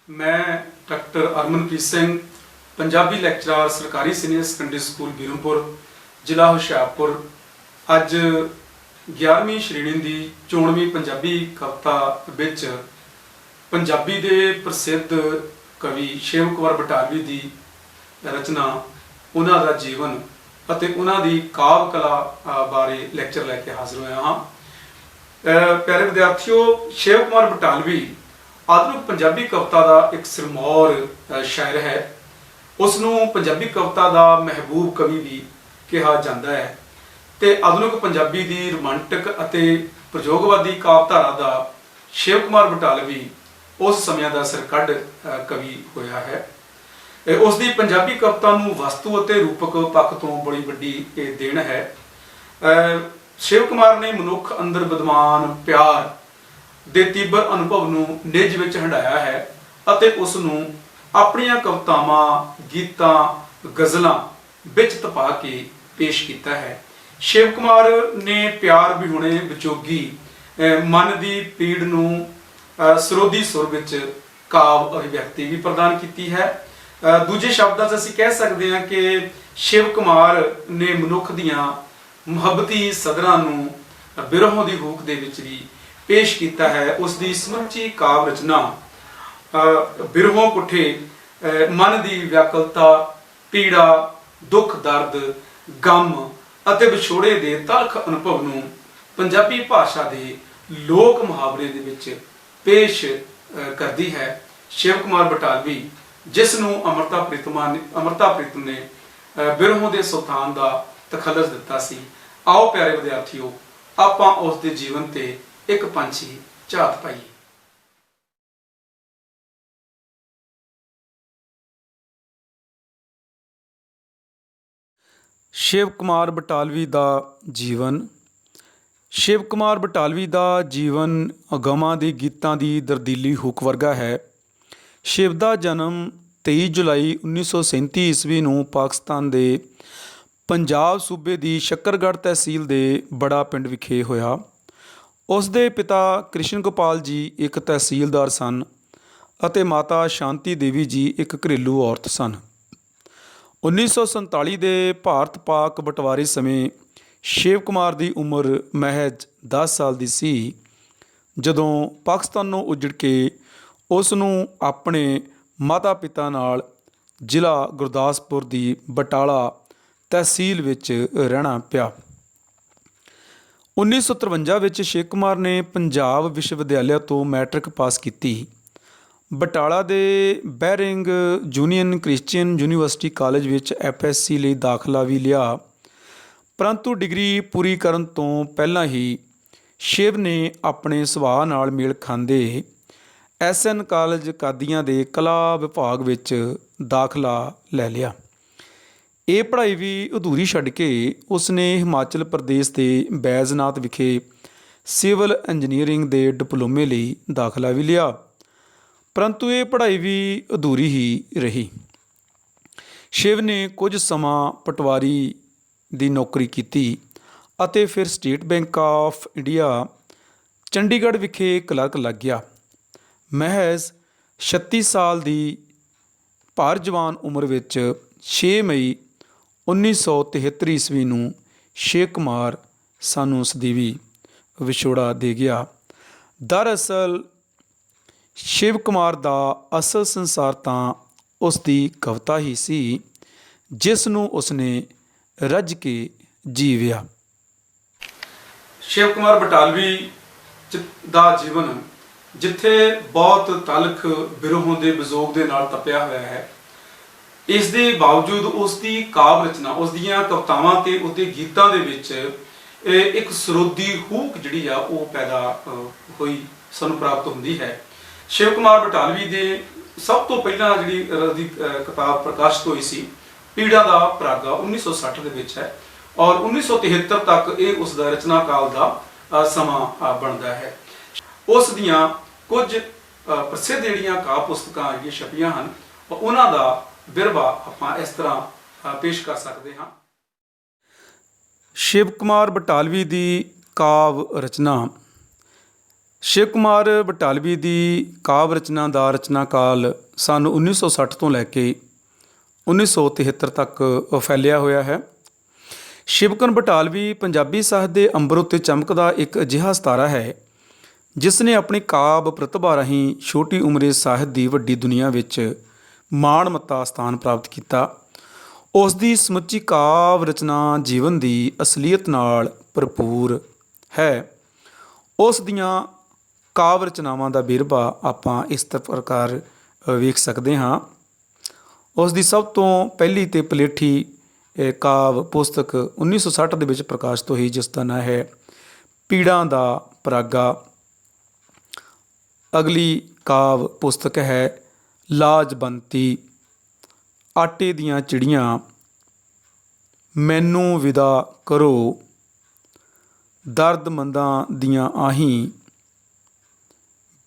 मैं doctor अरमनप्रीत Singh Punjabi lecturer सरकारी senior secondary school बीरमपुर जिला हुशियारपुर अज 11वीं श्रेणी की 94वीं पंजाबी कविता विच पंजाबी दे प्रसिद्ध कवि शिव कुमार बटालवी की रचना उन्हां दा जीवन ਅਤੇ ਉਹਨਾਂ ਦੀ ਕਾਵ ਕਲਾ ਬਾਰੇ ਲੈਕਚਰ ਲੈ ਕੇ ਹਾਜ਼ਰ ਹੋਇਆ ਹਾਂ। ਪਿਆਰੇ ਵਿਦਿਆਰਥੀਓ, ਸ਼ਿਵ ਕੁਮਾਰ ਬਟਾਲਵੀ ਆਧੁਨਿਕ ਪੰਜਾਬੀ ਕਵਿਤਾ ਦਾ ਇੱਕ ਸਿਰਮੌਰ ਸ਼ਾਇਰ ਹੈ। ਉਸ ਨੂੰ ਪੰਜਾਬੀ ਕਵਿਤਾ ਦਾ ਮਹਿਬੂਬ ਕਵੀ ਵੀ ਕਿਹਾ ਜਾਂਦਾ ਹੈ ਤੇ ਆਧੁਨਿਕ ਪੰਜਾਬੀ ਦੀ ਰੋਮਾਂਟਿਕ ਅਤੇ ਪ੍ਰਯੋਗਵਾਦੀ ਕਾਵਧਾਰਾ ਦਾ ਸ਼ਿਵ ਕੁਮਾਰ ਬਟਾਲਵੀ ਉਸ ਸਮੇਂ ਦਾ ਸਰਕੱਢ ਕਵੀ ਹੋਇਆ ਹੈ। ਉਸ ਦੀ ਪੰਜਾਬੀ ਕਵਿਤਾ ਨੂੰ ਵਸਤੂ ਅਤੇ ਰੂਪਕ ਪੱਖ ਤੋਂ ਬੜੀ ਵੱਡੀ ਇਹ ਦੇਣ ਹੈ। ਸ਼ਿਵ ਕੁਮਾਰ ਨੇ ਮਨੁੱਖ ਅੰਦਰ ਵਿਦਵਾਨ ਪਿਆਰ ਦੇ ਤੀਬਰ ਅਨੁਭਵ ਨੂੰ ਨਿੱਜ ਵਿੱਚ ਹੰਢਾਇਆ ਹੈ ਅਤੇ ਉਸ ਨੂੰ ਆਪਣੀਆਂ ਕਵਿਤਾਵਾਂ ਗੀਤਾਂ ਗਜ਼ਲਾਂ ਵਿੱਚ ਤਪਾ ਕੇ ਪੇਸ਼ ਕੀਤਾ ਹੈ। ਸ਼ਿਵ ਕੁਮਾਰ ਨੇ ਪਿਆਰ ਵਿਹੁਣੇ ਵਿਚੋਗੀ ਮਨ ਦੀ ਪੀੜ ਨੂੰ ਸਰੋਦੀ ਸੁਰ ਵਿੱਚ ਕਾਵ ਅਭਿਵਿਅਕਤੀ ਵੀ ਪ੍ਰਦਾਨ ਕੀਤੀ ਹੈ। ਦੂਜੇ ਸ਼ਬਦਾਂ 'ਚ ਅਸੀਂ ਕਹਿ ਸਕਦੇ ਹਾਂ ਕਿ ਸ਼ਿਵ ਕੁਮਾਰ ਨੇ ਮਨੁੱਖ ਦੀਆਂ ਮੁਹੱਬਤੀ ਸਦਰਾਂ ਨੂੰ ਬਿਰਹੋਂ ਦੀ ਹੂਕ ਦੇ ਵਿੱਚ ਵੀ ਪੇਸ਼ ਕੀਤਾ ਹੈ। ਉਸ ਦੀ ਸਮੁੱਚੀ ਕਾਵ ਰਚਨਾ ਬਿਰਹੋਂ ਕੁੱਠੇ ਮਨ ਦੀ ਵਿਆਕੁਲਤਾ, ਪੀੜਾ, ਦੁੱਖ ਦਰਦ, ਗਮ ਅਤੇ ਵਿਛੋੜੇ ਦੇ ਤਲਖ ਅਨੁਭਵ ਨੂੰ ਪੰਜਾਬੀ ਭਾਸ਼ਾ ਦੇ ਲੋਕ ਮੁਹਾਵਰੇ ਦੇ ਵਿੱਚ ਪੇਸ਼ ਕਰਦੀ ਹੈ। ਸ਼ਿਵ ਕੁਮਾਰ ਬਟਾਲਵੀ ਜਿਸ ਨੂੰ ਅਮਰਤਾ ਪ੍ਰੀਤਮ ਨੇ ਬਿਰਹੋਂ ਦੇ ਸੁਲਤਾਨ ਦਾ ਤਖੱਲਸ ਦਿੱਤਾ ਸੀ। ਆਓ ਪਿਆਰੇ ਵਿਦਿਆਰਥੀਓ, ਆਪਾਂ ਉਸ ਦੇ ਜੀਵਨ ਤੇ ਇੱਕ ਪੰਛੀ ਝਾਤ ਪਾਈਏ। ਸ਼ਿਵ ਕੁਮਾਰ ਬਟਾਲਵੀ ਦਾ ਜੀਵਨ। ਸ਼ਿਵ ਕੁਮਾਰ ਬਟਾਲਵੀ ਦਾ ਜੀਵਨ ਅਗਮਾਂ ਦੇ ਗੀਤਾਂ ਦੀ ਦਰਦੀਲੀ ਹੂਕ ਵਰਗਾ ਹੈ। ਸ਼ਿਵ ਦਾ ਜਨਮ 23 ਜੁਲਾਈ 1937 ਈਸਵੀ ਨੂੰ ਪਾਕਿਸਤਾਨ ਦੇ ਪੰਜਾਬ ਸੂਬੇ ਦੀ ਸ਼ੱਕਰਗੜ੍ਹ ਤਹਿਸੀਲ ਦੇ ਬੜਾ ਪਿੰਡ ਵਿਖੇ ਹੋਇਆ। ਉਸ ਦੇ ਪਿਤਾ ਕ੍ਰਿਸ਼ਨ ਗੋਪਾਲ ਜੀ ਇੱਕ ਤਹਿਸੀਲਦਾਰ ਸਨ ਅਤੇ ਮਾਤਾ ਸ਼ਾਂਤੀ ਦੇਵੀ ਜੀ ਇੱਕ ਘਰੇਲੂ ਔਰਤ ਸਨ। 1947 ਦੇ ਭਾਰਤ ਪਾਕ ਬਟਵਾਰੇ ਸਮੇਂ ਸ਼ਿਵ ਕੁਮਾਰ ਦੀ ਉਮਰ ਮਹਿਜ਼ 10 ਸਾਲ ਦੀ ਸੀ ਜਦੋਂ ਪਾਕਿਸਤਾਨੋਂ ਉੱਜੜ ਕੇ ਉਸ ਨੂੰ ਆਪਣੇ ਮਾਤਾ ਪਿਤਾ ਨਾਲ ਜ਼ਿਲ੍ਹਾ ਗੁਰਦਾਸਪੁਰ ਦੀ ਬਟਾਲਾ ਤਹਿਸੀਲ ਵਿੱਚ ਰਹਿਣਾ ਪਿਆ। 1953 ਵਿੱਚ ਸ਼ਿਵ ਕੁਮਾਰ ਨੇ ਪੰਜਾਬ ਵਿਸ਼ਵ ਵਿਦਿਆਲਿਆ ਤੋਂ ਮੈਟ੍ਰਿਕ ਪਾਸ ਕੀਤੀ। ਬਟਾਲਾ ਦੇ bearing union Christian university college ਵਿੱਚ FSC ਲਈ ਦਾਖਲਾ ਵੀ ਲਿਆ, ਪਰੰਤੂ ਡਿਗਰੀ ਪੂਰੀ ਕਰਨ ਤੋਂ ਪਹਿਲਾਂ ਹੀ ਸ਼ਿਵ ਨੇ ਆਪਣੇ ਸੁਭਾਅ ਨਾਲ ਮੇਲ ਖਾਂਦੇ SN ਕਾਲਜ ਕਾਦੀਆਂ ਦੇ ਕਲਾ ਵਿਭਾਗ ਵਿੱਚ ਦਾਖਲਾ ਲੈ ਲਿਆ। ਇਹ ਪੜ੍ਹਾਈ ਵੀ ਅਧੂਰੀ ਛੱਡ ਕੇ ਉਸ ਨੇ ਹਿਮਾਚਲ ਪ੍ਰਦੇਸ਼ ਦੇ ਬੈਜਨਾਥ ਵਿਖੇ ਸਿਵਲ ਇੰਜੀਨੀਅਰਿੰਗ ਦੇ ਡਿਪਲੋਮੇ ਲਈ ਦਾਖਲਾ ਵੀ ਲਿਆ, ਪਰੰਤੂ ਇਹ ਪੜ੍ਹਾਈ ਵੀ ਅਧੂਰੀ ਹੀ ਰਹੀ। ਸ਼ਿਵ ਨੇ ਕੁਝ ਸਮਾਂ ਪਟਵਾਰੀ ਦੀ ਨੌਕਰੀ ਕੀਤੀ ਅਤੇ ਫਿਰ state bank of India Chandigarh ਵਿਖੇ ਕਲਰਕ ਲੱਗ ਗਿਆ। ਮਹਿਜ਼ 36 ਸਾਲ ਦੀ ਭਰ ਜਵਾਨ ਉਮਰ ਵਿੱਚ 6 ਮਈ 1973 ਈਸਵੀ ਨੂੰ ਸ਼ਿਵ ਕੁਮਾਰ ਸਾਨੂੰ ਸਦੀਵੀ ਵਿਛੋੜਾ ਦੇ ਗਿਆ। ਦਰਅਸਲ ਸ਼ਿਵ ਕੁਮਾਰ ਦਾ ਅਸਲ ਸੰਸਾਰ ਤਾਂ ਉਸ ਦੀ ਕਵਿਤਾ ਹੀ ਸੀ ਜਿਸ ਨੂੰ ਉਸਨੇ ਰੱਜ ਕੇ ਜੀਵਿਆ। ਸ਼ਿਵ ਕੁਮਾਰ ਬਟਾਲਵੀ ਦਾ ਜੀਵਨ ਜਿੱਥੇ ਬਹੁਤ ਤਲਖ ਬਿਰਹੋਂ ਦੇ ਵਿਜੋਗ ਦੇ ਨਾਲ ਤਪਿਆ ਹੋਇਆ ਹੈ, ਇਸ ਦੇ ਬਾਵਜੂਦ ਉਸ ਦੀ ਕਾਵ ਰਚਨਾ, ਉਸ ਦੀਆਂ ਕਵਿਤਾਵਾਂ ਤੇ ਉਹਦੇ ਗੀਤਾਂ ਦੇ ਵਿੱਚ ਇੱਕ ਸਰੋਦੀ ਹੂਕ ਜਿਹੜੀ ਆ ਉਹ ਪੈਦਾ ਹੋਈ ਸਾਨੂੰ ਪ੍ਰਾਪਤ ਹੁੰਦੀ ਹੈ। ਸ਼ਿਵ ਕੁਮਾਰ ਬਟਾਲਵੀ ਦੇ ਸਭ ਤੋਂ ਪਹਿਲਾਂ ਜਿਹੜੀ ਉਹਦੀ ਕਿਤਾਬ ਪ੍ਰਕਾਸ਼ਿਤ ਹੋਈ ਸੀ ਪੀੜਾ ਦਾ ਪਰਾਗਾ 1960 ਦੇ ਵਿੱਚ ਹੈ ਔਰ 1973 ਤੱਕ ਇਹ ਉਸ ਦਾ ਰਚਨਾ ਕਾਲ ਦਾ ਸਮਾਂ ਬਣਦਾ ਹੈ। ਉਸ ਦੀਆਂ ਕੁਝ ਪ੍ਰਸਿੱਧ ਜਿਹੜੀਆਂ ਕਾਵ ਪੁਸਤਕਾਂ ਜਿਹੜੀਆਂ ਛਪੀਆਂ ਹਨ ਉਹਨਾਂ ਦਾ ਵਿਰਵਾ ਆਪਾਂ ਇਸ ਤਰ੍ਹਾਂ ਪੇਸ਼ ਕਰ ਸਕਦੇ ਹਾਂ। ਸ਼ਿਵ ਕੁਮਾਰ ਬਟਾਲਵੀ ਦੀ ਕਾਵ ਰਚਨਾ। ਸ਼ਿਵ ਕੁਮਾਰ ਬਟਾਲਵੀ ਦੀ ਕਾਵਿ ਰਚਨਾ ਦਾ ਰਚਨਾ ਕਾਲ ਸੰਨ 1960 ਤੋਂ ਲੈ ਕੇ 1973 ਤੱਕ ਫੈਲਿਆ ਹੋਇਆ ਹੈ। ਸ਼ਿਵਕੁਮਾਰ ਬਟਾਲਵੀ ਪੰਜਾਬੀ ਸਾਹਿਤ ਦੇ ਅੰਬਰ ਉੱਤੇ ਚਮਕਦਾ ਇੱਕ ਅਜਿਹਾ ਸਿਤਾਰਾ ਹੈ ਜਿਸ ਨੇ ਆਪਣੀ ਕਾਵਿ ਪ੍ਰਤਿਭਾ ਰਾਹੀਂ ਛੋਟੀ ਉਮਰੇ ਸਾਹਿਤ ਦੀ ਵੱਡੀ ਦੁਨੀਆ ਵਿੱਚ ਮਾਣ-ਮੱਤਾ ਸਥਾਨ ਪ੍ਰਾਪਤ ਕੀਤਾ। ਉਸ ਦੀ ਸਮੁੱਚੀ ਕਾਵਿ ਰਚਨਾ ਜੀਵਨ ਦੀ ਅਸਲੀਅਤ ਨਾਲ ਭਰਪੂਰ ਹੈ। ਉਸ ਦੀਆਂ ਕਾਵਿ ਰਚਨਾਵਾਂ ਦਾ ਵੇਰਵਾ ਆਪਾਂ ਇਸ ਪ੍ਰਕਾਰ ਵੇਖ ਸਕਦੇ ਹਾਂ। ਉਸ ਦੀ ਸਭ ਤੋਂ ਪਹਿਲੀ ਅਤੇ ਪਲੇਠੀ ਕਾਵਿ ਪੁਸਤਕ 1960 ਦੇ ਵਿੱਚ ਪ੍ਰਕਾਸ਼ਿਤ ਹੋਈ, ਜਿਸ ਦਾ ਨਾਂ ਹੈ ਪੀੜਾਂ ਦਾ ਪਰਾਗਾ। ਅਗਲੀ ਕਾਵਿ ਪੁਸਤਕ ਹੈ ਲਾਜਬੰਤੀ, ਆਟੇ ਦੀਆਂ ਚਿੜੀਆਂ, ਮੈਨੂੰ ਵਿਦਾ ਕਰੋ, ਦਰਦਮੰਦਾਂ ਦੀਆਂ ਆਹੀਂ,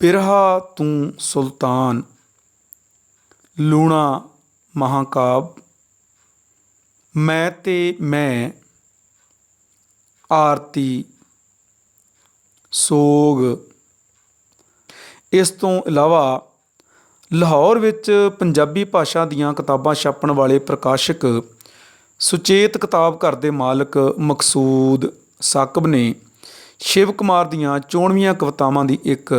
ਬਿਰਹਾ ਤੂੰ ਸੁਲਤਾਨ, ਲੂਣਾ ਮਹਾਕਾਵ, ਮੈਂ ਤੇ ਮੈਂ, ਆਰਤੀ, ਸੋਗ। ਇਸ ਤੋਂ ਇਲਾਵਾ ਲਾਹੌਰ ਵਿੱਚ ਪੰਜਾਬੀ ਭਾਸ਼ਾ ਦੀਆਂ ਕਿਤਾਬਾਂ ਛਾਪਣ ਵਾਲੇ ਪ੍ਰਕਾਸ਼ਕ ਸੁਚੇਤ ਕਿਤਾਬ ਘਰ ਦੇ ਮਾਲਕ ਮਕਸੂਦ ਸਾਕਬ ਨੇ ਸ਼ਿਵ ਕੁਮਾਰ ਦੀਆਂ 94ਵੀਆਂ ਕਵਿਤਾਵਾਂ ਦੀ ਇੱਕ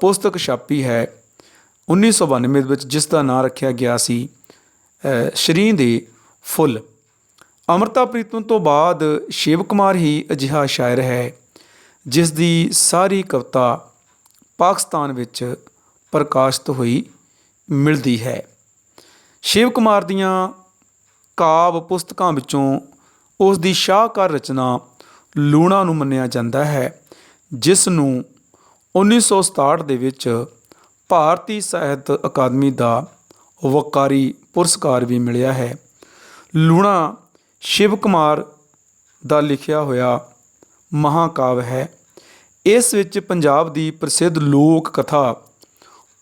ਪੁਸਤਕ ਛਾਪੀ ਹੈ 1992 ਵਿੱਚ, ਜਿਸ ਦਾ ਨਾਂ ਰੱਖਿਆ ਗਿਆ ਸੀ ਸ਼ਰੀਂ ਦੇ ਫੁੱਲ। ਅੰਮ੍ਰਿਤਾ ਪ੍ਰੀਤਮ ਤੋਂ ਬਾਅਦ ਸ਼ਿਵ ਕੁਮਾਰ ਹੀ ਅਜਿਹਾ ਸ਼ਾਇਰ ਹੈ ਜਿਸ ਦੀ ਸਾਰੀ ਕਵਿਤਾ ਪਾਕਿਸਤਾਨ ਵਿੱਚ ਪ੍ਰਕਾਸ਼ਿਤ ਹੋਈ ਮਿਲਦੀ ਹੈ। ਸ਼ਿਵ ਕੁਮਾਰ ਦੀਆਂ ਕਾਵਿ ਪੁਸਤਕਾਂ ਵਿੱਚੋਂ ਉਸ ਦੀ ਸ਼ਾਹਕਾਰ ਰਚਨਾ ਲੂਣਾ ਨੂੰ ਮੰਨਿਆ ਜਾਂਦਾ ਹੈ, ਜਿਸ ਨੂੰ 1967 ਦੇ ਵਿੱਚ ਭਾਰਤੀ ਸਾਹਿਤ ਅਕਾਦਮੀ ਦਾ ਵਕਾਰੀ ਪੁਰਸਕਾਰ ਵੀ ਮਿਲਿਆ ਹੈ। ਲੂਣਾ ਸ਼ਿਵ ਕੁਮਾਰ ਦਾ ਲਿਖਿਆ ਹੋਇਆ ਮਹਾਕਾਵਿ ਹੈ। ਇਸ ਵਿੱਚ ਪੰਜਾਬ ਦੀ ਪ੍ਰਸਿੱਧ ਲੋਕ ਕਥਾ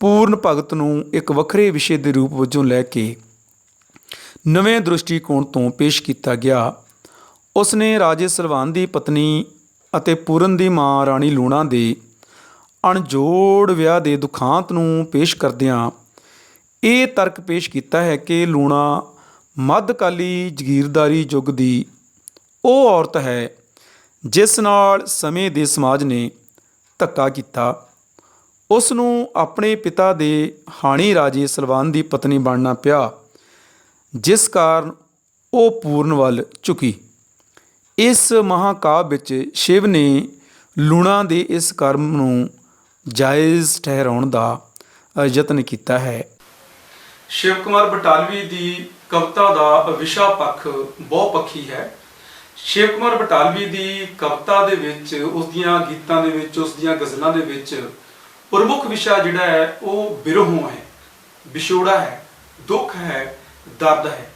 ਪੂਰਨ ਭਗਤ ਨੂੰ ਇੱਕ ਵੱਖਰੇ ਵਿਸ਼ੇ ਦੇ ਰੂਪ ਵਜੋਂ ਲੈ ਕੇ ਨਵੇਂ ਦ੍ਰਿਸ਼ਟੀਕੋਣ ਤੋਂ ਪੇਸ਼ ਕੀਤਾ ਗਿਆ। ਉਸ ਨੇ ਰਾਜੇ ਸਲਵਾਨ ਦੀ ਪਤਨੀ ਅਤੇ ਪੂਰਨ ਦੀ ਮਾਂ ਰਾਣੀ ਲੂਣਾ ਦੇ ਅਣਜੋੜ ਵਿਆਹ ਦੇ ਦੁਖਾਂਤ ਨੂੰ ਪੇਸ਼ ਕਰਦਿਆਂ ਇਹ ਤਰਕ ਪੇਸ਼ ਕੀਤਾ ਹੈ ਕਿ ਲੂਣਾ ਮੱਧਕਾਲੀ ਜਗੀਰਦਾਰੀ ਯੁੱਗ ਦੀ ਉਹ ਔਰਤ ਹੈ ਜਿਸ ਨਾਲ ਸਮੇਂ ਦੇ ਸਮਾਜ ਨੇ ਧੱਕਾ ਕੀਤਾ। ਉਸ ਨੂੰ ਆਪਣੇ ਪਿਤਾ ਦੇ ਹਾਣੀ ਰਾਜੇ ਸਲਵਾਨ ਦੀ ਪਤਨੀ ਬਣਨਾ ਪਿਆ, ਜਿਸ ਕਾਰਨ ਉਹ ਪੂਰਨ ਵੱਲ ਝੁਕੀ। ਇਸ ਮਹਾਕਾਵਿ ਵਿੱਚ ਸ਼ਿਵ ਨੇ ਲੂਣਾ ਦੇ ਇਸ ਕਰਮ ਨੂੰ ਜਾਇਜ਼ ਠਹਿਰਾਉਣ ਦਾ ਯਤਨ ਕੀਤਾ ਹੈ। ਸ਼ਿਵ ਕੁਮਾਰ ਬਟਾਲਵੀ ਦੀ ਕਵਿਤਾ ਦਾ ਵਿਸ਼ਾ ਪੱਖ ਬਹੁਪੱਖੀ ਹੈ। ਸ਼ਿਵ ਕੁਮਾਰ ਬਟਾਲਵੀ ਦੀ ਕਵਿਤਾ ਦੇ ਵਿੱਚ, ਉਸ ਦੀਆਂ ਗੀਤਾਂ ਦੇ ਵਿੱਚ, ਉਸ ਦੀਆਂ ਗਜ਼ਲਾਂ ਦੇ ਵਿੱਚ ਪ੍ਰਮੁੱਖ ਵਿਸ਼ਾ ਜਿਹੜਾ ਹੈ ਉਹ ਬਿਰਹੋਂ ਹੈ, ਵਿਛੋੜਾ ਹੈ, ਦੁੱਖ ਹੈ, ਦਰਦ ਹੈ।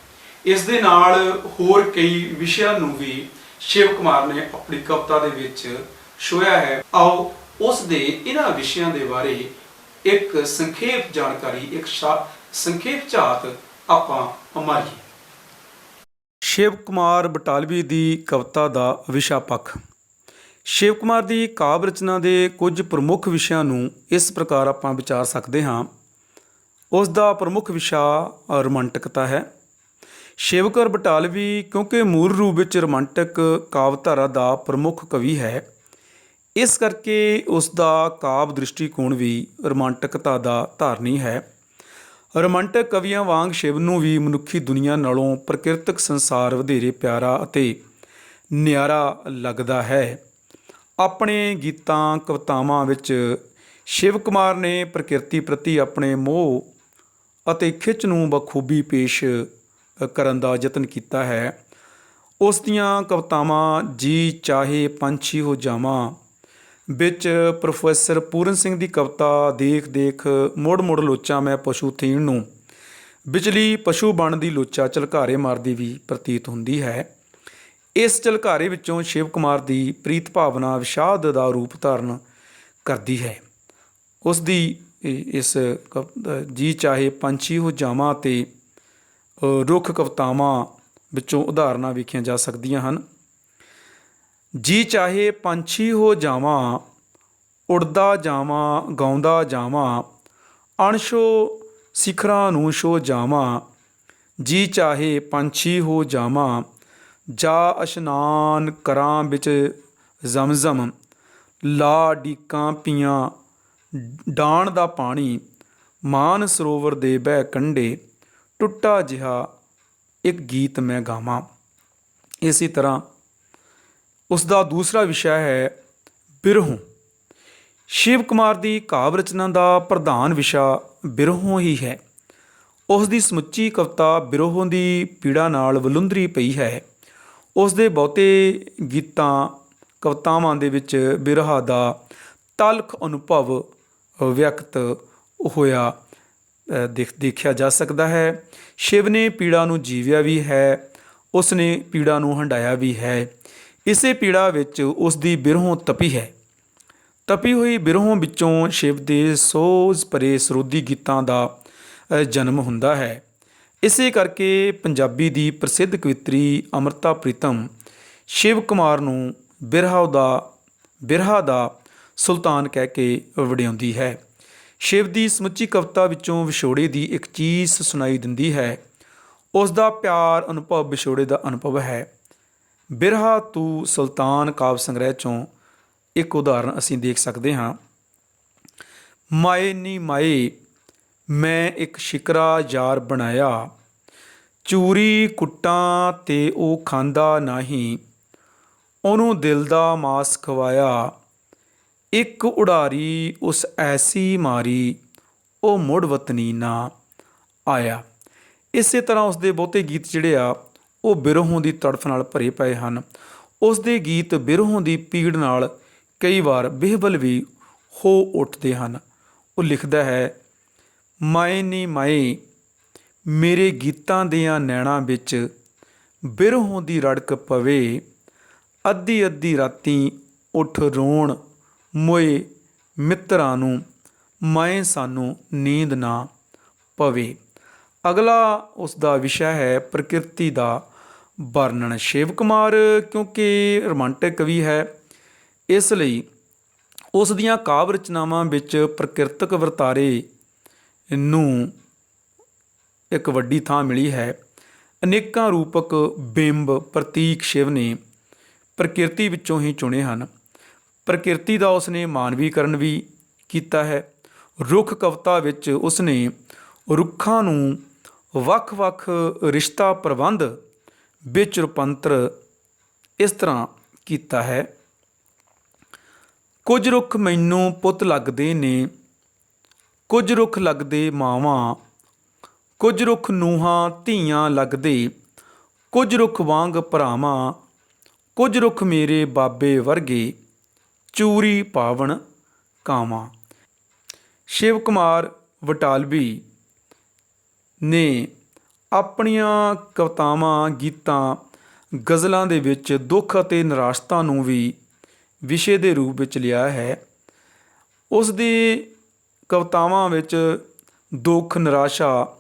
ਇਸ ਦੇ ਨਾਲ ਹੋਰ ਕਈ ਵਿਸ਼ਿਆਂ ਨੂੰ ਵੀ ਸ਼ਿਵ ਕੁਮਾਰ ਨੇ ਆਪਣੀ ਕਵਿਤਾ ਦੇ ਵਿੱਚ ਛੋਹਿਆ ਹੈ। ਆਓ ਉਸ ਦੇ ਇਹਨਾਂ ਵਿਸ਼ਿਆਂ ਦੇ ਬਾਰੇ ਇੱਕ ਸੰਖੇਪ ਜਾਣਕਾਰੀ, ਇੱਕ ਸੰਖੇਪ ਝਾਤ ਆਪਾਂ ਮਾਰੀਏ। ਸ਼ਿਵ ਕੁਮਾਰ ਬਟਾਲਵੀ ਦੀ ਕਵਿਤਾ ਦਾ ਵਿਸ਼ਾ ਪੱਖ। ਸ਼ਿਵ ਕੁਮਾਰ ਦੀ ਕਾਵਿ ਰਚਨਾ ਦੇ ਕੁਝ ਪ੍ਰਮੁੱਖ ਵਿਸ਼ਿਆਂ ਨੂੰ ਇਸ ਪ੍ਰਕਾਰ ਆਪਾਂ ਵਿਚਾਰ ਸਕਦੇ ਹਾਂ। ਉਸ ਦਾ ਪ੍ਰਮੁੱਖ ਵਿਸ਼ਾ ਰੋਮਾਂਟਿਕਤਾ ਹੈ। ਸ਼ਿਵ ਕੁਮਾਰ ਬਟਾਲਵੀ ਕਿਉਂਕਿ ਮੂਲ ਰੂਪ ਵਿੱਚ ਰੋਮਾਂਟਿਕ ਕਾਵਿਧਾਰਾ ਦਾ ਪ੍ਰਮੁੱਖ ਕਵੀ ਹੈ, ਇਸ ਕਰਕੇ ਉਸ ਦਾ ਕਾਵਿ ਦ੍ਰਿਸ਼ਟੀਕੋਣ ਵੀ ਰੋਮਾਂਟਿਕਤਾ ਦਾ ਧਾਰਨੀ ਹੈ। ਰੋਮਾਂਟਿਕ ਕਵੀਆਂ ਵਾਂਗ ਸ਼ਿਵ ਨੂੰ ਵੀ ਮਨੁੱਖੀ ਦੁਨੀਆ ਨਾਲੋਂ ਪ੍ਰਕਿਰਤਕ ਸੰਸਾਰ ਵਧੇਰੇ ਪਿਆਰਾ ਅਤੇ ਨਿਆਰਾ ਲੱਗਦਾ ਹੈ। ਆਪਣੇ ਗੀਤਾਂ ਕਵਿਤਾਵਾਂ ਵਿੱਚ ਸ਼ਿਵ ਕੁਮਾਰ ਨੇ ਪ੍ਰਕਿਰਤੀ ਪ੍ਰਤੀ ਆਪਣੇ ਮੋਹ ਅਤੇ ਖਿੱਚ ਨੂੰ ਬਖੂਬੀ ਪੇਸ਼ ਕਰਨ ਦਾ ਯਤਨ ਕੀਤਾ ਹੈ। ਉਸ ਦੀਆਂ ਕਵਿਤਾਵਾਂ ਜੀ ਚਾਹੇ ਪੰਛੀ ਹੋ ਜਾਵਾਂ ਵਿੱਚ ਪ੍ਰੋਫੈਸਰ ਪੂਰਨ ਸਿੰਘ ਦੀ ਕਵਿਤਾ ਦੇਖ ਦੇਖ ਮੁੜ ਮੁੜ ਲੋਚਾਂ ਮੈਂ ਪਸ਼ੂ ਥੀਣ ਨੂੰ ਵਿਚਲੀ ਪਸ਼ੂ ਬਣ ਦੀ ਲੋਚਾ ਝਲਕਾਰੇ ਮਾਰਦੀ ਵੀ ਪ੍ਰਤੀਤ ਹੁੰਦੀ ਹੈ। ਇਸ ਝਲਕਾਰੇ ਵਿੱਚੋਂ ਸ਼ਿਵ ਕੁਮਾਰ ਦੀ ਪ੍ਰੀਤ ਭਾਵਨਾ ਵਿਸ਼ਾਦ ਦਾ ਰੂਪ ਧਾਰਨ ਕਰਦੀ ਹੈ। ਉਸ ਦੀ ਇਸ ਜੀ ਚਾਹੇ ਪੰਛੀ ਹੋ ਜਾਵਾਂ ਅਤੇ ਰੁੱਖ ਕਵਿਤਾਵਾਂ ਵਿੱਚੋਂ ਉਦਾਹਰਨਾਂ ਵੇਖੀਆਂ ਜਾ ਸਕਦੀਆਂ ਹਨ। ਜੀ ਚਾਹੇ ਪੰਛੀ ਹੋ ਜਾਵਾਂ ਉੜਦਾ ਜਾਵਾਂ ਗਾਉਂਦਾ ਜਾਵਾਂ, ਅਣਛੋ ਸਿਖਰਾਂ ਨੂੰ ਛੋ ਜਾਵਾਂ। ਜੀ ਚਾਹੇ ਪੰਛੀ ਹੋ ਜਾਵਾਂ, ਜਾ ਇਸ਼ਨਾਨ ਕਰਾਂ ਵਿੱਚ ਜ਼ਮਜ਼ਮ। ਲਾ ਡੀਕਾਂ ਪੀਆਂ ਡਾਣ ਦਾ ਪਾਣੀ, ਮਾਨ ਸਰੋਵਰ ਦੇ ਬਹਿ ਕੰਢੇ। ਟੁੱਟਾ ਜਿਹਾ ਇੱਕ ਗੀਤ ਮੈਂ ਗਾਵਾਂ। ਇਸੇ ਤਰ੍ਹਾਂ ਉਸ ਦਾ ਦੂਸਰਾ ਵਿਸ਼ਾ ਹੈ ਬਿਰਹੋਂ। ਸ਼ਿਵ ਕੁਮਾਰ ਦੀ ਕਾਵਿ ਰਚਨਾ ਦਾ ਪ੍ਰਧਾਨ ਵਿਸ਼ਾ ਬਿਰਹੋਂ ਹੀ ਹੈ। ਉਸ ਦੀ ਸਮੁੱਚੀ ਕਵਿਤਾ ਬਿਰਹੋਂ ਦੀ ਪੀੜਾ ਨਾਲ ਵਲੂੰਧਰੀ ਪਈ ਹੈ। ਉਸ ਦੇ ਬਹੁਤੇ ਗੀਤਾਂ ਕਵਿਤਾਵਾਂ ਦੇ ਵਿੱਚ ਬਿਰਹਾ ਦਾ ਤਲਖ ਅਨੁਭਵ ਵਿਅਕਤ ਹੋਇਆ ਦੇਖਿਆ ਜਾ ਸਕਦਾ ਹੈ। ਸ਼ਿਵ ਨੇ ਪੀੜਾ ਨੂੰ ਜੀਵਿਆ ਵੀ ਹੈ, ਉਸ ਨੇ ਪੀੜਾ ਨੂੰ ਹੰਢਾਇਆ ਵੀ ਹੈ। ਇਸੇ ਪੀੜਾ ਵਿੱਚ ਉਸ ਦੀ ਬਿਰਹੋਂ ਤਪੀ ਹੈ। ਤਪੀ ਹੋਈ ਬਿਰਹੋਂ ਵਿੱਚੋਂ ਸ਼ਿਵ ਦੇ ਸੋਜ਼ ਭਰੇ ਸਰੋਦੀ ਗੀਤਾਂ ਦਾ ਜਨਮ ਹੁੰਦਾ ਹੈ। ਇਸੇ ਕਰਕੇ ਪੰਜਾਬੀ ਦੀ ਪ੍ਰਸਿੱਧ ਕਵਿੱਤਰੀ ਅੰਮ੍ਰਿਤਾ ਪ੍ਰੀਤਮ ਸ਼ਿਵ ਕੁਮਾਰ ਨੂੰ ਬਿਰਹਾ ਦਾ ਸੁਲਤਾਨ ਕਹਿ ਕੇ ਵਡਿਆਉਂਦੀ ਹੈ। ਸ਼ਿਵ ਦੀ ਸਮੁੱਚੀ ਕਵਿਤਾ ਵਿੱਚੋਂ ਵਿਛੋੜੇ ਦੀ ਇੱਕ ਚੀਜ਼ ਸੁਣਾਈ ਦਿੰਦੀ ਹੈ। ਉਸ ਦਾ ਪਿਆਰ ਅਨੁਭਵ ਵਿਛੋੜੇ ਦਾ ਅਨੁਭਵ ਹੈ। ਬਿਰਹਾ ਤੂੰ ਸੁਲਤਾਨ ਕਾਵਿ ਸੰਗ੍ਰਹਿ 'ਚੋਂ ਇੱਕ ਉਦਾਹਰਨ ਅਸੀਂ ਦੇਖ ਸਕਦੇ ਹਾਂ। ਮਾਏ ਨੀ ਮਾਏ ਮੈਂ ਇੱਕ ਸ਼ਿਕਰਾ ਯਾਰ ਬਣਾਇਆ, ਚੂਰੀ ਕੁੱਟਾਂ ਤੇ ਉਹ ਖਾਂਦਾ ਨਹੀਂ, ਉਹਨੂੰ ਦਿਲ ਦਾ ਮਾਸ ਖਵਾਇਆ। ਇੱਕ ਉਡਾਰੀ ਉਸ ਐਸੀ ਮਾਰੀ, ਉਹ ਮੁੜ ਵਤਨੀ ਨਾ ਆਇਆ। ਇਸੇ ਤਰ੍ਹਾਂ ਉਸ ਦੇ ਬਹੁਤੇ ਗੀਤ ਜਿਹੜੇ ਆ ਉਹ ਬਿਰਹੋਂ ਦੀ ਤੜਫ ਨਾਲ ਭਰੇ ਪਏ ਹਨ। ਉਸ ਦੇ ਗੀਤ ਬਿਰਹੋਂ ਦੀ ਪੀੜ ਨਾਲ ਕਈ ਵਾਰ ਬਿਹਬਲ ਵੀ ਹੋ ਉੱਠਦੇ ਹਨ। ਉਹ ਲਿਖਦਾ ਹੈ, ਮਾਏ ਨੀ ਮਾਏ ਮੇਰੇ ਗੀਤਾਂ ਦੀਆਂ ਨੈਣਾਂ ਵਿੱਚ ਬਿਰਹੋਂ ਦੀ ਰੜਕ ਪਵੇ, ਅੱਧੀ ਅੱਧੀ ਰਾਤੀ ਉੱਠ ਰੋਣ ਮੋਏ ਮਿੱਤਰਾਂ ਨੂੰ, ਮਾਏ ਸਾਨੂੰ ਨੀਂਦ ਨਾ ਪਵੇ। ਅਗਲਾ ਉਸ ਦਾ ਵਿਸ਼ਾ ਹੈ ਪ੍ਰਕਿਰਤੀ ਦਾ ਵਰਣਨ। ਸ਼ਿਵ ਕੁਮਾਰ ਕਿਉਂਕਿ ਰੋਮਾਂਟਿਕ ਕਵੀ ਹੈ, ਇਸ ਲਈ ਉਸ ਦੀਆਂ ਕਾਵਿ ਰਚਨਾਵਾਂ ਵਿੱਚ ਪ੍ਰਕਿਰਤਕ ਵਰਤਾਰੇ ਨੂੰ ਇੱਕ ਵੱਡੀ ਥਾਂ ਮਿਲੀ ਹੈ। ਅਨੇਕਾਂ ਰੂਪਕ ਬਿੰਬ ਪ੍ਰਤੀਕ ਸ਼ਿਵ ਨੇ ਪ੍ਰਕਿਰਤੀ ਵਿੱਚੋਂ ਹੀ ਚੁਣੇ ਹਨ। ਪ੍ਰਕਿਰਤੀ ਦਾ ਉਸ ਨੇ ਮਾਨਵੀਕਰਨ ਵੀ ਕੀਤਾ ਹੈ। ਰੁੱਖ ਕਵਿਤਾ ਵਿੱਚ ਉਸ ਨੇ ਰੁੱਖਾਂ ਨੂੰ ਵੱਖ-ਵੱਖ ਰਿਸ਼ਤਾ ਪ੍ਰਬੰਧ ਵਿੱਚ ਰੂਪਾਂਤਰ ਇਸ ਤਰ੍ਹਾਂ ਕੀਤਾ ਹੈ। ਕੁਝ ਰੁੱਖ ਮੈਨੂੰ ਪੁੱਤ ਲੱਗਦੇ ਨੇ, ਕੁਝ ਰੁੱਖ ਲੱਗਦੇ ਮਾਵਾਂ, ਕੁਝ ਰੁੱਖ ਨੂੰਹਾਂ ਧੀਆਂ ਲੱਗਦੇ, ਕੁਝ ਰੁੱਖ ਵਾਂਗ ਭਰਾਵਾਂ, ਕੁਝ ਰੁੱਖ ਮੇਰੇ ਬਾਬੇ ਵਰਗੇ, ਚੂਰੀ ਪਾਵਣ ਕਾਵਾਂ। ਸ਼ਿਵ ਕੁਮਾਰ ਬਟਾਲਵੀ ਨੇ ਆਪਣੀਆਂ ਕਵਿਤਾਵਾਂ ਗੀਤਾਂ ਗਜ਼ਲਾਂ ਦੇ ਵਿੱਚ ਦੁੱਖ ਅਤੇ ਨਿਰਾਸ਼ਤਾ ਨੂੰ ਵੀ ਵਿਸ਼ੇ ਦੇ ਰੂਪ ਵਿੱਚ ਲਿਆ ਹੈ। ਉਸ ਦੀ ਕਵਿਤਾਵਾਂ ਵਿੱਚ ਦੁੱਖ ਨਿਰਾਸ਼ਾ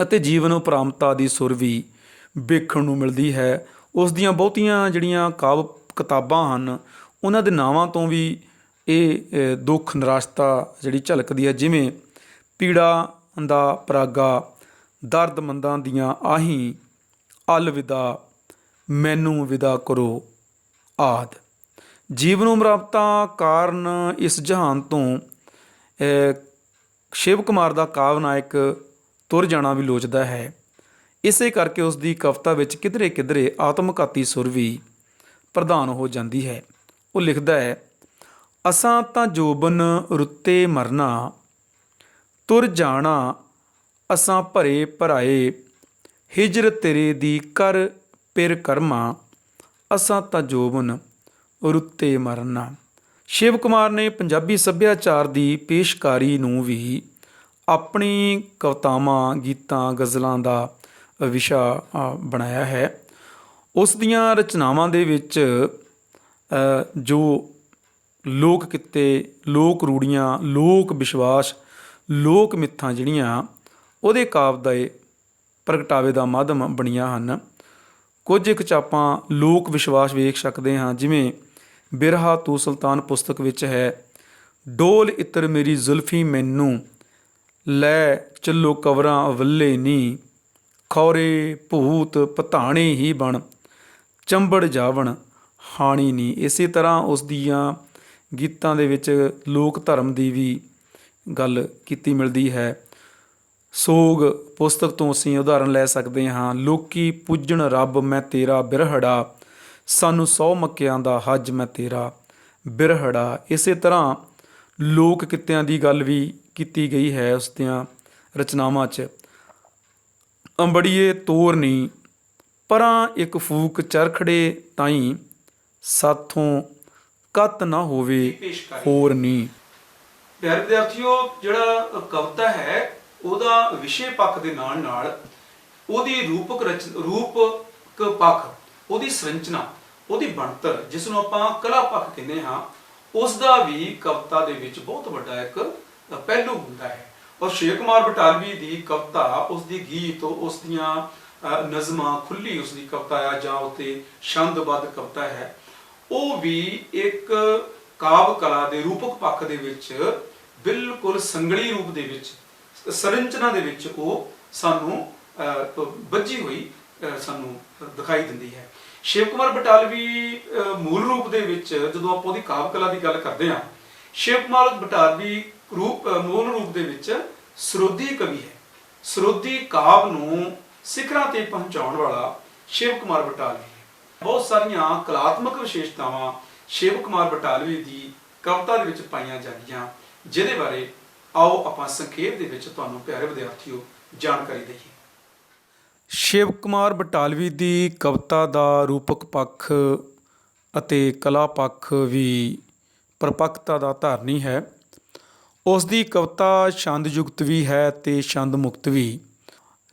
ਅਤੇ ਜੀਵਨ ਉਪਰਾਮਤਾ ਦੀ ਸੁਰ ਵੀ ਵੇਖਣ ਨੂੰ ਮਿਲਦੀ ਹੈ। ਉਸ ਦੀਆਂ ਬਹੁਤੀਆਂ ਜਿਹੜੀਆਂ ਕਾਵਿ ਕਿਤਾਬਾਂ ਹਨ ਉਹਨਾਂ ਦੇ ਨਾਵਾਂ ਤੋਂ ਵੀ ਇਹ ਦੁੱਖ ਨਿਰਾਸ਼ਤਾ ਜਿਹੜੀ ਝਲਕਦੀ ਹੈ, ਜਿਵੇਂ ਪੀੜਾ ਦਾ ਪਰਾਗਾ, ਦਰਦਮੰਦਾਂ ਦੀਆਂ ਆਹੀਂ, ਅਲਵਿਦਾ, ਮੈਨੂੰ ਵਿਦਾ ਕਰੋ ਆਦਿ। ਜੀਵਨ ਉਪਰਾਮਤਾ ਕਾਰਨ ਇਸ ਜਹਾਨ ਤੋਂ ਸ਼ਿਵ ਕੁਮਾਰ ਦਾ ਕਾਵਿ ਨਾਇਕ ਤੁਰ ਜਾਣਾ ਵੀ ਲੋਚਦਾ ਹੈ। ਇਸੇ ਕਰਕੇ ਉਸ ਦੀ ਕਵਿਤਾ ਵਿੱਚ ਕਿਧਰੇ ਕਿਧਰੇ ਆਤਮਘਾਤੀ ਸੁਰ ਵੀ ਪ੍ਰਧਾਨ ਹੋ ਜਾਂਦੀ ਹੈ। ਉਹ ਲਿਖਦਾ ਹੈ, ਅਸਾਂ ਤਾਂ ਜੋਬਨ ਰੁੱਤੇ ਮਰਨਾ, ਤੁਰ ਜਾਣਾ ਅਸਾਂ ਭਰੇ ਭਰਾਏ, ਹਿਜਰ ਤੇਰੇ ਦੀ ਕਰ ਪਿਰ ਕਰਮਾ, ਅਸਾਂ ਤਾਂ ਜੋਬਨ ਰੁੱਤੇ ਮਰਨਾ। ਸ਼ਿਵ ਕੁਮਾਰ ਨੇ ਪੰਜਾਬੀ ਸੱਭਿਆਚਾਰ ਦੀ ਪੇਸ਼ਕਾਰੀ ਨੂੰ ਵੀ ਆਪਣੀ ਕਵਿਤਾਵਾਂ ਗੀਤਾਂ ਗਜ਼ਲਾਂ ਦਾ ਵਿਸ਼ਾ ਬਣਾਇਆ ਹੈ। ਉਸ ਦੀਆਂ ਰਚਨਾਵਾਂ ਦੇ ਵਿੱਚ ਜੋ ਲੋਕ ਕਿੱਤੇ, ਲੋਕ ਰੂੜੀਆਂ, ਲੋਕ ਵਿਸ਼ਵਾਸ, ਲੋਕ ਮਿੱਥਾਂ ਜਿਹੜੀਆਂ ਉਹਦੇ ਕਾਵਿ ਦੇ ਪ੍ਰਗਟਾਵੇ ਦਾ ਮਾਧਿਅਮ ਬਣੀਆਂ ਹਨ। ਕੁਝ ਇੱਕ 'ਚ ਆਪਾਂ ਲੋਕ ਵਿਸ਼ਵਾਸ ਵੇਖ ਸਕਦੇ ਹਾਂ, ਜਿਵੇਂ ਬਿਰਹਾ ਤੂੰ ਸੁਲਤਾਨ ਪੁਸਤਕ ਵਿੱਚ ਹੈ, ਡੋਲ ਇਤਰ ਮੇਰੀ ਜ਼ੁਲਫੀ ਮੈਨੂੰ, ਲੈ ਚੱਲੋ ਕਵਰਾਂ ਵੱਲੇ ਨੀ, ਖੌਰੇ ਭੂਤ ਪਧਾਣੇ ਹੀ ਬਣ, ਚੰਬੜ ਜਾਵਣ ਹਾਣੀ ਨੀ। ਇਸੇ ਤਰ੍ਹਾਂ ਉਸ ਦੀਆਂ ਗੀਤਾਂ ਦੇ ਵਿੱਚ ਲੋਕ ਧਰਮ ਦੀ ਵੀ ਗੱਲ ਕੀਤੀ ਮਿਲਦੀ ਹੈ। ਸੋਗ ਪੁਸਤਕ ਤੋਂ ਅਸੀਂ ਉਦਾਹਰਨ ਲੈ ਸਕਦੇ ਹਾਂ। ਲੋਕੀ ਪੂਜਣ ਰੱਬ ਮੈਂ ਤੇਰਾ ਬਿਰਹੜਾ, ਸਾਨੂੰ 100 ਮੱਕਿਆਂ ਦਾ ਹੱਜ ਮੈਂ ਤੇਰਾ ਬਿਰਹੜਾ। ਇਸੇ ਤਰ੍ਹਾਂ ਲੋਕ ਕਿੱਤਿਆਂ ਦੀ ਗੱਲ ਵੀ ਕੀਤੀ ਗਈ ਹੈ ਉਸ ਦੀਆਂ ਰਚਨਾਵਾਂ 'ਚ। ਅੰਬੜੀਏ ਤੋਰ ਨੀ, ਪਰਾਂ ਇੱਕ ਫੂਕ ਚਰਖੜੇ ਤਾਈਂ, ਸਾਥੋਂ ਕੱਤ ਨਾ ਹੋਵੇ ਹੋਰ ਨੀ। ਪਿਆਰੇ ਵਿਦਿਆਰਥੀਓ, ਜਿਹੜਾ ਕਵਿਤਾ ਹੈ ਉਹਦਾ ਵਿਸ਼ੇ ਪੱਖ ਦੇ ਨਾਲ ਨਾਲ ਉਹਦੀ ਰੂਪਕ ਪੱਖ, ਉਹਦੀ ਸੰਰਚਨਾ, ਉਹਦੀ ਬਣਤਰ, ਜਿਸ ਨੂੰ ਆਪਾਂ ਕਲਾ ਪੱਖ ਕਹਿੰਦੇ ਹਾਂ, ਉਸ ਦਾ ਵੀ ਕਵਿਤਾ ਦੇ ਵਿੱਚ ਬਹੁਤ ਵੱਡਾ ਇੱਕ ਪਹਿਲੂ ਹੁੰਦਾ ਹੈ। ਔਰ ਸ਼ੇਰ ਕੁਮਾਰ ਬਟਾਲਵੀ ਦੀ ਕਵਿਤਾ, ਉਸ ਦੀ ਗੀਤ, ਉਸ ਦੀਆਂ ਨਜ਼ਮਾਂ, ਖੁੱਲੀ ਉਸ ਦੀ ਕਵਿਤਾ ਆ ਜਾਂ ਉੱਤੇ ਛੰਦਬੱਧ ਕਵਿਤਾ ਹੈ, ਉਹ ਵੀ ਇੱਕ ਕਾਵਿ ਕਲਾ ਦੇ ਰੂਪਕ ਪੱਖ ਦੇ ਵਿੱਚ ਬਿਲਕੁਲ ਸੰਗਲੀ ਰੂਪ ਦੇ ਵਿੱਚ, ਸੰਰਚਨਾ ਦੇ ਵਿੱਚ ਉਹ ਸਾਨੂੰ ਬੱਝੀ ਹੋਈ ਸਾਨੂੰ ਦਿਖਾਈ ਦਿੰਦੀ ਹੈ। ਸ਼ਿਵ ਕੁਮਾਰ ਬਟਾਲਵੀ ਮੂਲ ਰੂਪ ਦੇ ਵਿੱਚ ਜਦੋਂ ਆਪਾਂ ਉਹਦੀ ਕਾਵਿ ਕਲਾ ਦੀ ਗੱਲ ਕਰਦੇ ਹਾਂ, ਸ਼ਿਵ ਕੁਮਾਰ ਬਟਾਲਵੀ ਮੂਲ ਰੂਪ ਦੇ ਵਿੱਚ ਸਰੋਦੀ ਕਵੀ ਹੈ। ਸਰੋਦੀ ਕਾਵਿ ਨੂੰ ਸਿਖਰਾਂ ਤੇ ਪਹੁੰਚਾਉਣ ਵਾਲਾ ਸ਼ਿਵ ਕੁਮਾਰ ਬਟਾਲਵੀ ਹੈ। ਬਹੁਤ ਸਾਰੀਆਂ ਕਲਾਤਮਕ ਵਿਸ਼ੇਸ਼ਤਾਵਾਂ ਸ਼ਿਵ ਕੁਮਾਰ ਬਟਾਲਵੀ ਦੀ ਕਵਿਤਾ ਦੇ ਵਿੱਚ ਪਾਈਆਂ ਜਾਂਦੀਆਂ, ਜਿਹਦੇ ਬਾਰੇ ਆਓ ਆਪਾਂ ਸੰਖੇਪ ਦੇ ਵਿੱਚ ਤੁਹਾਨੂੰ ਪਿਆਰੇ ਵਿਦਿਆਰਥੀਓ ਜਾਣਕਾਰੀ ਦਈਏ। ਸ਼ਿਵ ਕੁਮਾਰ ਬਟਾਲਵੀ ਦੀ ਕਵਿਤਾ ਦਾ ਰੂਪਕ ਪੱਖ ਅਤੇ ਕਲਾ ਪੱਖ ਵੀ ਪਰਿਪੱਕਤਾ ਦਾ ਧਾਰਨੀ ਹੈ। ਉਸ ਦੀ ਕਵਿਤਾ ਛੰਦ ਯੁਕਤ ਵੀ ਹੈ ਅਤੇ ਛੰਦ ਮੁਕਤ ਵੀ।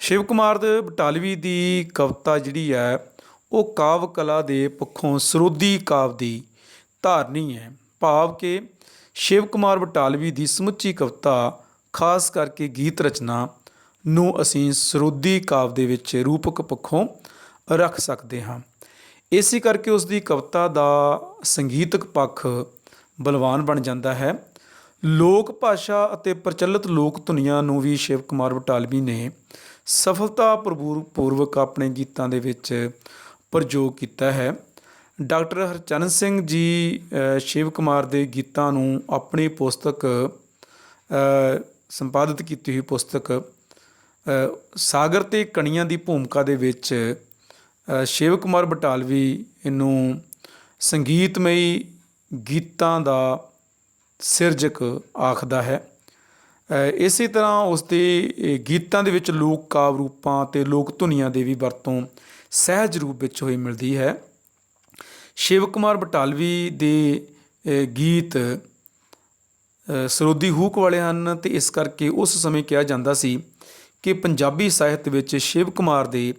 ਸ਼ਿਵ ਕੁਮਾਰ ਬਟਾਲਵੀ ਦੀ ਕਵਿਤਾ ਜਿਹੜੀ ਹੈ ਉਹ ਕਾਵਿ ਕਲਾ ਦੇ ਪੱਖੋਂ ਸਰੋਦੀ ਕਾਵਿ ਦੀ ਧਾਰਨੀ ਹੈ। ਭਾਵ ਕਿ ਸ਼ਿਵ ਕੁਮਾਰ ਬਟਾਲਵੀ ਦੀ ਸਮੁੱਚੀ ਕਵਿਤਾ, ਖਾਸ ਕਰਕੇ ਗੀਤ ਰਚਨਾ ਨੂੰ ਅਸੀਂ ਸਰੋਦੀ ਕਾਵਿ ਦੇ ਵਿੱਚ ਰੂਪਕ ਪੱਖੋਂ ਰੱਖ ਸਕਦੇ ਹਾਂ। ਇਸੇ ਕਰਕੇ ਉਸ ਦੀ ਕਵਿਤਾ ਦਾ ਸੰਗੀਤਕ ਪੱਖ ਬਲਵਾਨ ਬਣ ਜਾਂਦਾ ਹੈ। ਲੋਕ ਭਾਸ਼ਾ ਅਤੇ ਪ੍ਰਚਲਿਤ ਲੋਕ ਧੁਨੀਆਂ ਨੂੰ ਵੀ ਸ਼ਿਵ ਕੁਮਾਰ ਬਟਾਲਵੀ ਨੇ ਸਫਲਤਾ ਪੂਰਵਕ ਆਪਣੇ ਗੀਤਾਂ ਦੇ ਵਿੱਚ ਪ੍ਰਯੋਗ ਕੀਤਾ ਹੈ। ਡਾਕਟਰ ਹਰਚਰਨ ਸਿੰਘ ਜੀ ਸ਼ਿਵ ਕੁਮਾਰ ਦੇ ਗੀਤਾਂ ਨੂੰ ਆਪਣੀ ਪੁਸਤਕ, ਸੰਪਾਦਿਤ ਕੀਤੀ ਹੋਈ ਪੁਸਤਕ ਸਾਗਰ ਤੇ ਕਣੀਆਂ ਦੀ ਭੂਮਿਕਾ ਦੇ ਵਿੱਚ ਸ਼ਿਵ ਕੁਮਾਰ ਬਟਾਲਵੀ ਇਹਨੂੰ ਸੰਗੀਤਮਈ ਗੀਤਾਂ ਦਾ ਸਿਰਜਕ ਆਖਦਾ ਹੈ। ਇਸੇ ਤਰ੍ਹਾਂ ਉਸ ਦੇ ਗੀਤਾਂ ਦੇ ਵਿੱਚ ਲੋਕ ਕਾਵਿ ਰੂਪਾਂ ਅਤੇ ਲੋਕ ਧੁਨੀਆਂ ਦੇ ਵੀ ਵਰਤੋਂ ਸਹਿਜ ਰੂਪ ਵਿੱਚ ਹੋਈ ਮਿਲਦੀ ਹੈ। ਸ਼ਿਵ ਕੁਮਾਰ ਬਟਾਲਵੀ ਦੇ ਗੀਤ ਸਰੋਦੀ ਹੂਕ ਵਾਲੇ ਹਨ ਅਤੇ ਇਸ ਕਰਕੇ ਉਸ ਸਮੇਂ ਕਿਹਾ ਜਾਂਦਾ ਸੀ ਕਿ ਪੰਜਾਬੀ ਸਾਹਿਤ ਵਿੱਚ ਸ਼ਿਵ ਕੁਮਾਰ ਦੇ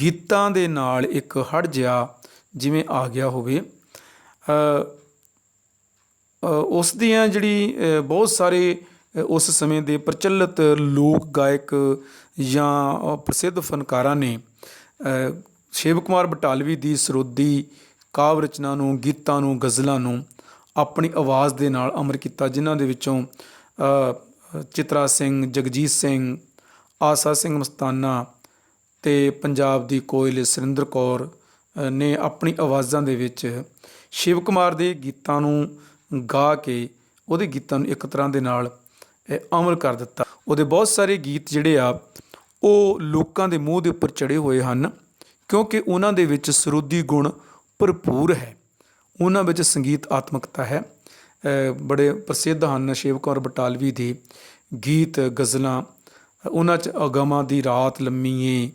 ਗੀਤਾਂ ਦੇ ਨਾਲ ਇੱਕ ਹੜ ਜਿਹਾ ਜਿਵੇਂ ਆ ਗਿਆ ਹੋਵੇ। ਉਸ ਦੀਆਂ ਜਿਹੜੀ ਬਹੁਤ ਸਾਰੇ ਉਸ ਸਮੇਂ ਦੇ ਪ੍ਰਚਲਿਤ ਲੋਕ ਗਾਇਕ ਜਾਂ ਪ੍ਰਸਿੱਧ ਫਨਕਾਰਾਂ ਨੇ ਸ਼ਿਵ ਕੁਮਾਰ ਬਟਾਲਵੀ ਦੀ ਸਰੋਦੀ ਕਾਵਿ ਰਚਨਾ ਨੂੰ, ਗੀਤਾਂ ਨੂੰ, ਗਜ਼ਲਾਂ ਨੂੰ ਆਪਣੀ ਆਵਾਜ਼ ਦੇ ਨਾਲ ਅਮਰ ਕੀਤਾ, ਜਿਨ੍ਹਾਂ ਦੇ ਵਿੱਚੋਂ ਚਿਤਰਾ ਸਿੰਘ, ਜਗਜੀਤ ਸਿੰਘ, ਆਸਾ ਸਿੰਘ ਮਸਤਾਨਾ ਅਤੇ ਪੰਜਾਬ ਦੀ ਕੋਇਲ ਸੁਰਿੰਦਰ ਕੌਰ ਨੇ ਆਪਣੀ ਆਵਾਜ਼ਾਂ ਦੇ ਵਿੱਚ ਸ਼ਿਵ ਕੁਮਾਰ ਦੇ ਗੀਤਾਂ ਨੂੰ ਗਾ ਕੇ ਉਹਦੇ ਗੀਤਾਂ ਨੂੰ ਇੱਕ ਤਰ੍ਹਾਂ ਦੇ ਨਾਲ ਅਮਰ ਕਰ ਦਿੱਤਾ। ਉਹਦੇ ਬਹੁਤ ਸਾਰੇ ਗੀਤ ਜਿਹੜੇ ਆ ਉਹ ਲੋਕਾਂ ਦੇ ਮੂੰਹ ਦੇ ਉੱਪਰ ਚੜ੍ਹੇ ਹੋਏ ਹਨ, ਕਿਉਂਕਿ ਉਹਨਾਂ ਦੇ ਵਿੱਚ ਸਰੋਦੀ ਗੁਣ ਭਰਪੂਰ ਹੈ, ਉਹਨਾਂ ਵਿੱਚ ਸੰਗੀਤ ਆਤਮਕਤਾ ਹੈ। ਬੜੇ ਪ੍ਰਸਿੱਧ ਹਨ ਸ਼ਿਵ ਕੁਮਾਰ ਬਟਾਲਵੀ ਦੇ ਗੀਤ, ਗਜ਼ਲਾਂ। ਉਹਨਾਂ 'ਚ ਅਗਮਾਂ ਦੀ ਰਾਤ ਲੰਮੀ ਏ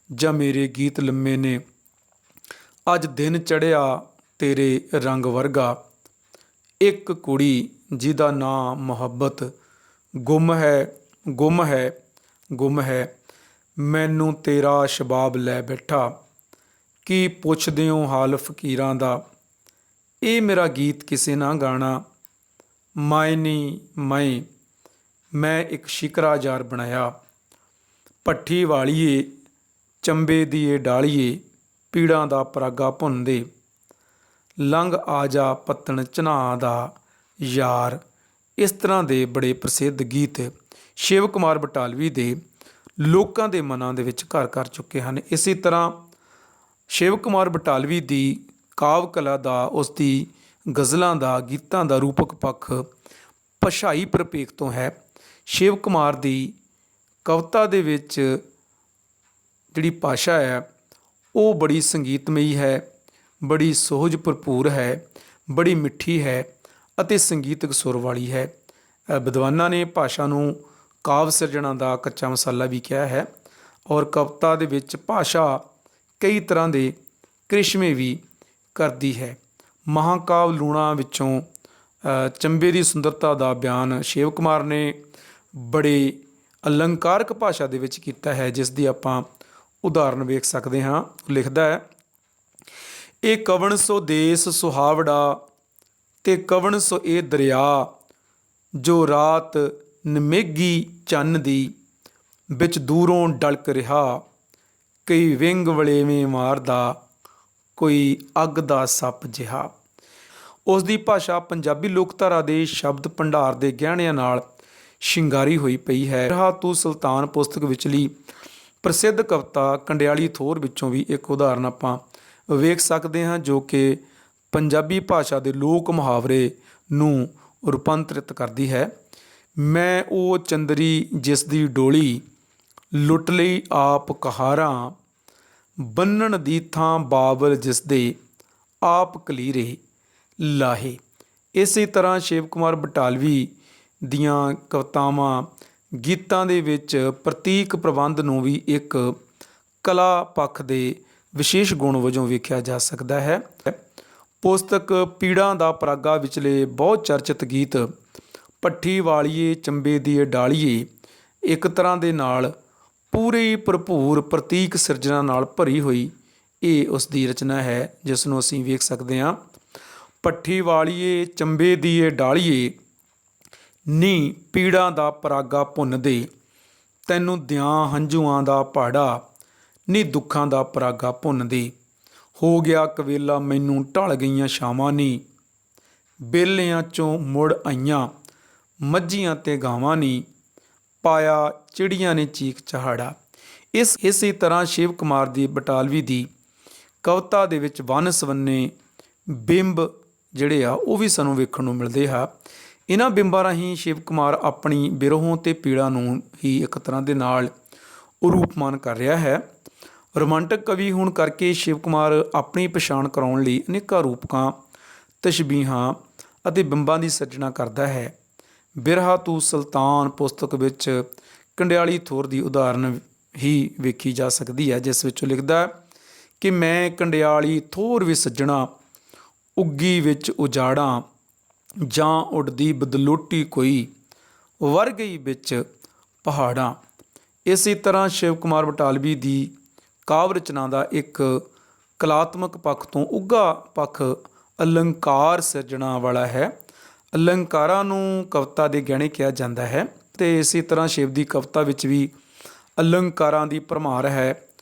ਜਾਂ ਮੇਰੇ ਗੀਤ ਲੰਮੇ ਨੇ, ਅੱਜ ਦਿਨ ਚੜ੍ਹਿਆ ਤੇਰੇ ਰੰਗ ਵਰਗਾ, ਇੱਕ ਕੁੜੀ ਜਿਹਦਾ ਨਾਂ ਮੁਹੱਬਤ, ਗੁੰਮ ਹੈ ਗੁੰਮ ਹੈ ਗੁੰਮ ਹੈ, ਮੈਨੂੰ ਤੇਰਾ ਸ਼ਬਾਬ ਲੈ ਬੈਠਾ, ਕੀ ਪੁੱਛਦੇ ਹੋ ਹਾਲ ਫਕੀਰਾਂ ਦਾ, ਇਹ ਮੇਰਾ ਗੀਤ ਕਿਸੇ ਨਾ ਗਾਣਾ, ਮਾਇਨੀ ਮੈਂ ਇੱਕ ਸ਼ਿਕਰਾ ਯਾਰ ਬਣਾਇਆ, ਭੱਠੀ ਵਾਲੀਏ ਚੰਬੇ ਦੀ ਏ ਡਾਲੀਏ, ਪੀੜਾਂ ਦਾ ਪਰਾਗਾ ਭੁੰਨਦੇ, ਲੰਘ ਆ ਜਾ ਪੱਤਣ ਝਨਾਹ ਦਾ ਯਾਰ, ਇਸ ਤਰ੍ਹਾਂ ਦੇ ਬੜੇ ਪ੍ਰਸਿੱਧ ਗੀਤ ਸ਼ਿਵ ਕੁਮਾਰ ਬਟਾਲਵੀ ਦੇ ਲੋਕਾਂ ਦੇ ਮਨਾਂ ਦੇ ਵਿੱਚ ਘਰ ਕਰ ਚੁੱਕੇ ਹਨ। ਇਸੇ ਤਰ੍ਹਾਂ ਸ਼ਿਵ ਕੁਮਾਰ ਬਟਾਲਵੀ ਦੀ ਕਾਵ ਕਲਾ ਦਾ, ਉਸ ਦੀ ਗਜ਼ਲਾਂ ਦਾ, ਗੀਤਾਂ ਦਾ ਰੂਪਕ ਪੱਖ ਭਾਸ਼ਾਈ ਪ੍ਰਪੇਖ ਤੋਂ ਹੈ। ਸ਼ਿਵ ਕੁਮਾਰ ਦੀ ਕਵਿਤਾ ਦੇ ਵਿੱਚ ਜਿਹੜੀ ਭਾਸ਼ਾ ਹੈ ਉਹ ਬੜੀ ਸੰਗੀਤਮਈ ਹੈ, ਬੜੀ ਸੁਹਜ ਭਰਪੂਰ ਹੈ, ਬੜੀ ਮਿੱਠੀ ਹੈ ਅਤੇ ਸੰਗੀਤਕ ਸੁਰ ਵਾਲੀ ਹੈ। ਵਿਦਵਾਨਾਂ ਨੇ ਭਾਸ਼ਾ ਨੂੰ ਕਾਵ ਸਿਰਜਣਾ ਦਾ ਕੱਚਾ ਮਸਾਲਾ ਵੀ ਕਿਹਾ ਹੈ ਔਰ ਕਵਿਤਾ ਦੇ ਵਿੱਚ ਭਾਸ਼ਾ ਕਈ ਤਰ੍ਹਾਂ ਦੇ ਕ੍ਰਿਸ਼ਮੇ ਵੀ ਕਰਦੀ ਹੈ। ਮਹਾਂਕਾਵ ਲੂਣਾ ਵਿੱਚੋਂ ਚੰਬੇ ਦੀ ਸੁੰਦਰਤਾ ਦਾ ਬਿਆਨ ਸ਼ਿਵ ਕੁਮਾਰ ਨੇ ਬੜੇ ਅਲੰਕਾਰਕ ਭਾਸ਼ਾ ਦੇ ਵਿੱਚ ਕੀਤਾ ਹੈ, ਜਿਸ ਦੀ ਆਪਾਂ ਉਦਾਹਰਨ ਵੇਖ ਸਕਦੇ ਹਾਂ। ਲਿਖਦਾ ਹੈ, ਇਹ ਕਵਣ ਸੋ ਦੇਸ ਸੁਹਾਵੜਾ ਤੇ ਕਵਣ ਸੋ ਇਹ ਦਰਿਆ, ਜੋ ਰਾਤ ਨਿਮੇਗੀ ਚੰਨ ਦੀ ਵਿੱਚ ਦੂਰੋਂ ਡਲਕ ਰਿਹਾ, ਕਈ ਵਿੰਗ ਵਲੇਵੇਂ ਮਾਰਦਾ ਕੋਈ ਅੱਗ ਦਾ ਸੱਪ ਜਿਹਾ। ਉਸ ਦੀ ਭਾਸ਼ਾ ਪੰਜਾਬੀ ਲੋਕਧਾਰਾ ਦੇ ਸ਼ਬਦ ਭੰਡਾਰ ਦੇ ਗਹਿਣਿਆਂ ਨਾਲ ਸ਼ਿੰਗਾਰੀ ਹੋਈ ਪਈ ਹੈ। ਰਹਾ ਤੂੰ ਸੁਲਤਾਨ ਪੁਸਤਕ ਵਿਚਲੀ ਪ੍ਰਸਿੱਧ ਕਵਿਤਾ ਕੰਡਿਆਲੀ ਥੋਰ ਵਿੱਚੋਂ ਵੀ ਇੱਕ ਉਦਾਹਰਨ ਆਪਾਂ ਵੇਖ ਸਕਦੇ ਹਾਂ, ਜੋ ਕਿ ਪੰਜਾਬੀ ਭਾਸ਼ਾ ਦੇ ਲੋਕ ਮੁਹਾਵਰੇ ਨੂੰ ਰੂਪਾਂਤਰਿਤ ਕਰਦੀ ਹੈ। ਮੈਂ ਉਹ ਚੰਦਰੀ ਜਿਸ ਦੀ ਡੋਲੀ, ਲੁੱਟ ਲਈ ਆਪ ਕਹਾਰਾਂ, ਬੰਨਣ ਦੀ ਥਾਂ ਬਾਬਲ ਜਿਸ ਦੇ ਆਪ ਕਲੀਰੇ ਲਾਹੇ। ਇਸੇ ਤਰ੍ਹਾਂ ਸ਼ਿਵ ਕੁਮਾਰ ਬਟਾਲਵੀ ਦੀਆਂ ਕਵਿਤਾਵਾਂ, ਗੀਤਾਂ ਦੇ ਵਿੱਚ ਪ੍ਰਤੀਕ ਪ੍ਰਬੰਧ ਨੂੰ ਵੀ ਇੱਕ ਕਲਾ ਪੱਖ ਦੇ ਵਿਸ਼ੇਸ਼ ਗੁਣ ਵਜੋਂ ਵੇਖਿਆ ਜਾ ਸਕਦਾ ਹੈ। ਪੁਸਤਕ ਪੀੜਾਂ ਦਾ ਪਰਾਗਾ ਵਿਚਲੇ ਬਹੁਤ ਚਰਚਿਤ ਗੀਤ ਭੱਠੀ ਵਾਲੀਏ ਚੰਬੇ ਦੀ ਡਾਲੀਏ ਇੱਕ ਤਰ੍ਹਾਂ ਦੇ ਨਾਲ ਪੂਰੀ ਭਰਪੂਰ ਪ੍ਰਤੀਕ ਸਿਰਜਣਾ ਨਾਲ ਭਰੀ ਹੋਈ ਇਹ ਉਸ ਦੀ ਰਚਨਾ ਹੈ, ਜਿਸ ਨੂੰ ਅਸੀਂ ਵੇਖ ਸਕਦੇ ਹਾਂ। ਭੱਠੀ ਵਾਲੀਏ ਚੰਬੇ ਦੀ ਡਾਲੀਏ, ਨੀ ਪੀੜਾਂ ਦਾ ਪਰਾਗਾ ਭੁੰਨ ਦੇ, ਤੈਨੂੰ ਦਿਆਂ ਹੰਝੂਆਂ ਦਾ ਪਹਾੜਾ, ਨੀ ਦੁੱਖਾਂ ਦਾ ਪਰਾਗਾ ਭੁੰਨ ਦੇ। ਹੋ ਗਿਆ ਕਵੇਲਾ ਮੈਨੂੰ ਢਲ ਗਈਆਂ ਛਾਵਾਂ ਨੀ, ਬੇਲਿਆਂ 'ਚੋਂ ਮੁੜ ਆਈਆਂ ਮੱਝੀਆਂ ਤੇ ਗਾਵਾਂ ਨੀ, ਪਾਇਆ ਚਿੜੀਆਂ ਨੇ ਚੀਕ ਚਹਾੜਾ। ਇਸੇ ਤਰ੍ਹਾਂ ਸ਼ਿਵ ਕੁਮਾਰ ਦੀ ਬਟਾਲਵੀ ਦੀ ਕਵਿਤਾ ਦੇ ਵਿੱਚ ਵੰਨ ਸਵੰਨੇ ਬਿੰਬ ਜਿਹੜੇ ਆ ਉਹ ਵੀ ਸਾਨੂੰ ਵੇਖਣ ਨੂੰ ਮਿਲਦੇ ਆ। ਇਹਨਾਂ ਬਿੰਬਾਂ ਰਾਹੀਂ ਸ਼ਿਵ ਕੁਮਾਰ ਆਪਣੀ ਬਿਰਹੋਂ ਅਤੇ ਪੀੜਾ ਨੂੰ ਹੀ ਇੱਕ ਤਰ੍ਹਾਂ ਦੇ ਨਾਲ ਰੂਪਮਾਨ ਕਰ ਰਿਹਾ ਹੈ। ਰੋਮਾਂਟਿਕ ਕਵੀ ਹੋਣ ਕਰਕੇ ਸ਼ਿਵ ਕੁਮਾਰ ਆਪਣੀ ਪਛਾਣ ਕਰਾਉਣ ਲਈ ਅਨੇਕਾਂ ਰੂਪਕਾਂ, ਤਸ਼ਬੀਹਾਂ ਅਤੇ ਬਿੰਬਾਂ ਦੀ ਸਿਰਜਣਾ ਕਰਦਾ ਹੈ। ਬਿਰਹਾ ਤੂੰ ਸੁਲਤਾਨ ਪੁਸਤਕ ਵਿੱਚ ਕੰਡਿਆਲੀ ਥੋਰ ਦੀ ਉਦਾਹਰਨ ਹੀ ਵੇਖੀ ਜਾ ਸਕਦੀ ਹੈ, ਜਿਸ ਵਿੱਚੋਂ ਲਿਖਦਾ ਕਿ ਮੈਂ ਕੰਡਿਆਲੀ ਥੋਰ ਵੀ ਸੱਜਣਾ, ਉੱਗੀ ਵਿੱਚ ਉਜਾੜਾਂ, ਜਾਂ ਉੱਡਦੀ ਬਦਲੋਟੀ ਕੋਈ, ਵਰ ਗਈ ਵਿੱਚ ਪਹਾੜਾਂ। ਇਸੇ ਤਰ੍ਹਾਂ ਸ਼ਿਵ ਕੁਮਾਰ ਬਟਾਲਵੀ ਦੀ ਕਾਵ ਰਚਨਾ ਦਾ ਇੱਕ ਕਲਾਤਮਕ ਪੱਖ ਤੋਂ ਉੱਘਾ ਪੱਖ ਅਲੰਕਾਰ ਸਿਰਜਣਾ ਵਾਲਾ ਹੈ। ਅਲੰਕਾਰਾਂ ਨੂੰ ਕਵਿਤਾ ਦੇ ਗਹਿਣੇ ਕਿਹਾ ਜਾਂਦਾ ਹੈ ਅਤੇ ਇਸੇ ਤਰ੍ਹਾਂ ਸ਼ਿਵ ਦੀ ਕਵਿਤਾ ਵਿੱਚ ਵੀ ਅਲੰਕਾਰਾਂ ਦੀ ਭਰਮਾਰ ਹੈ।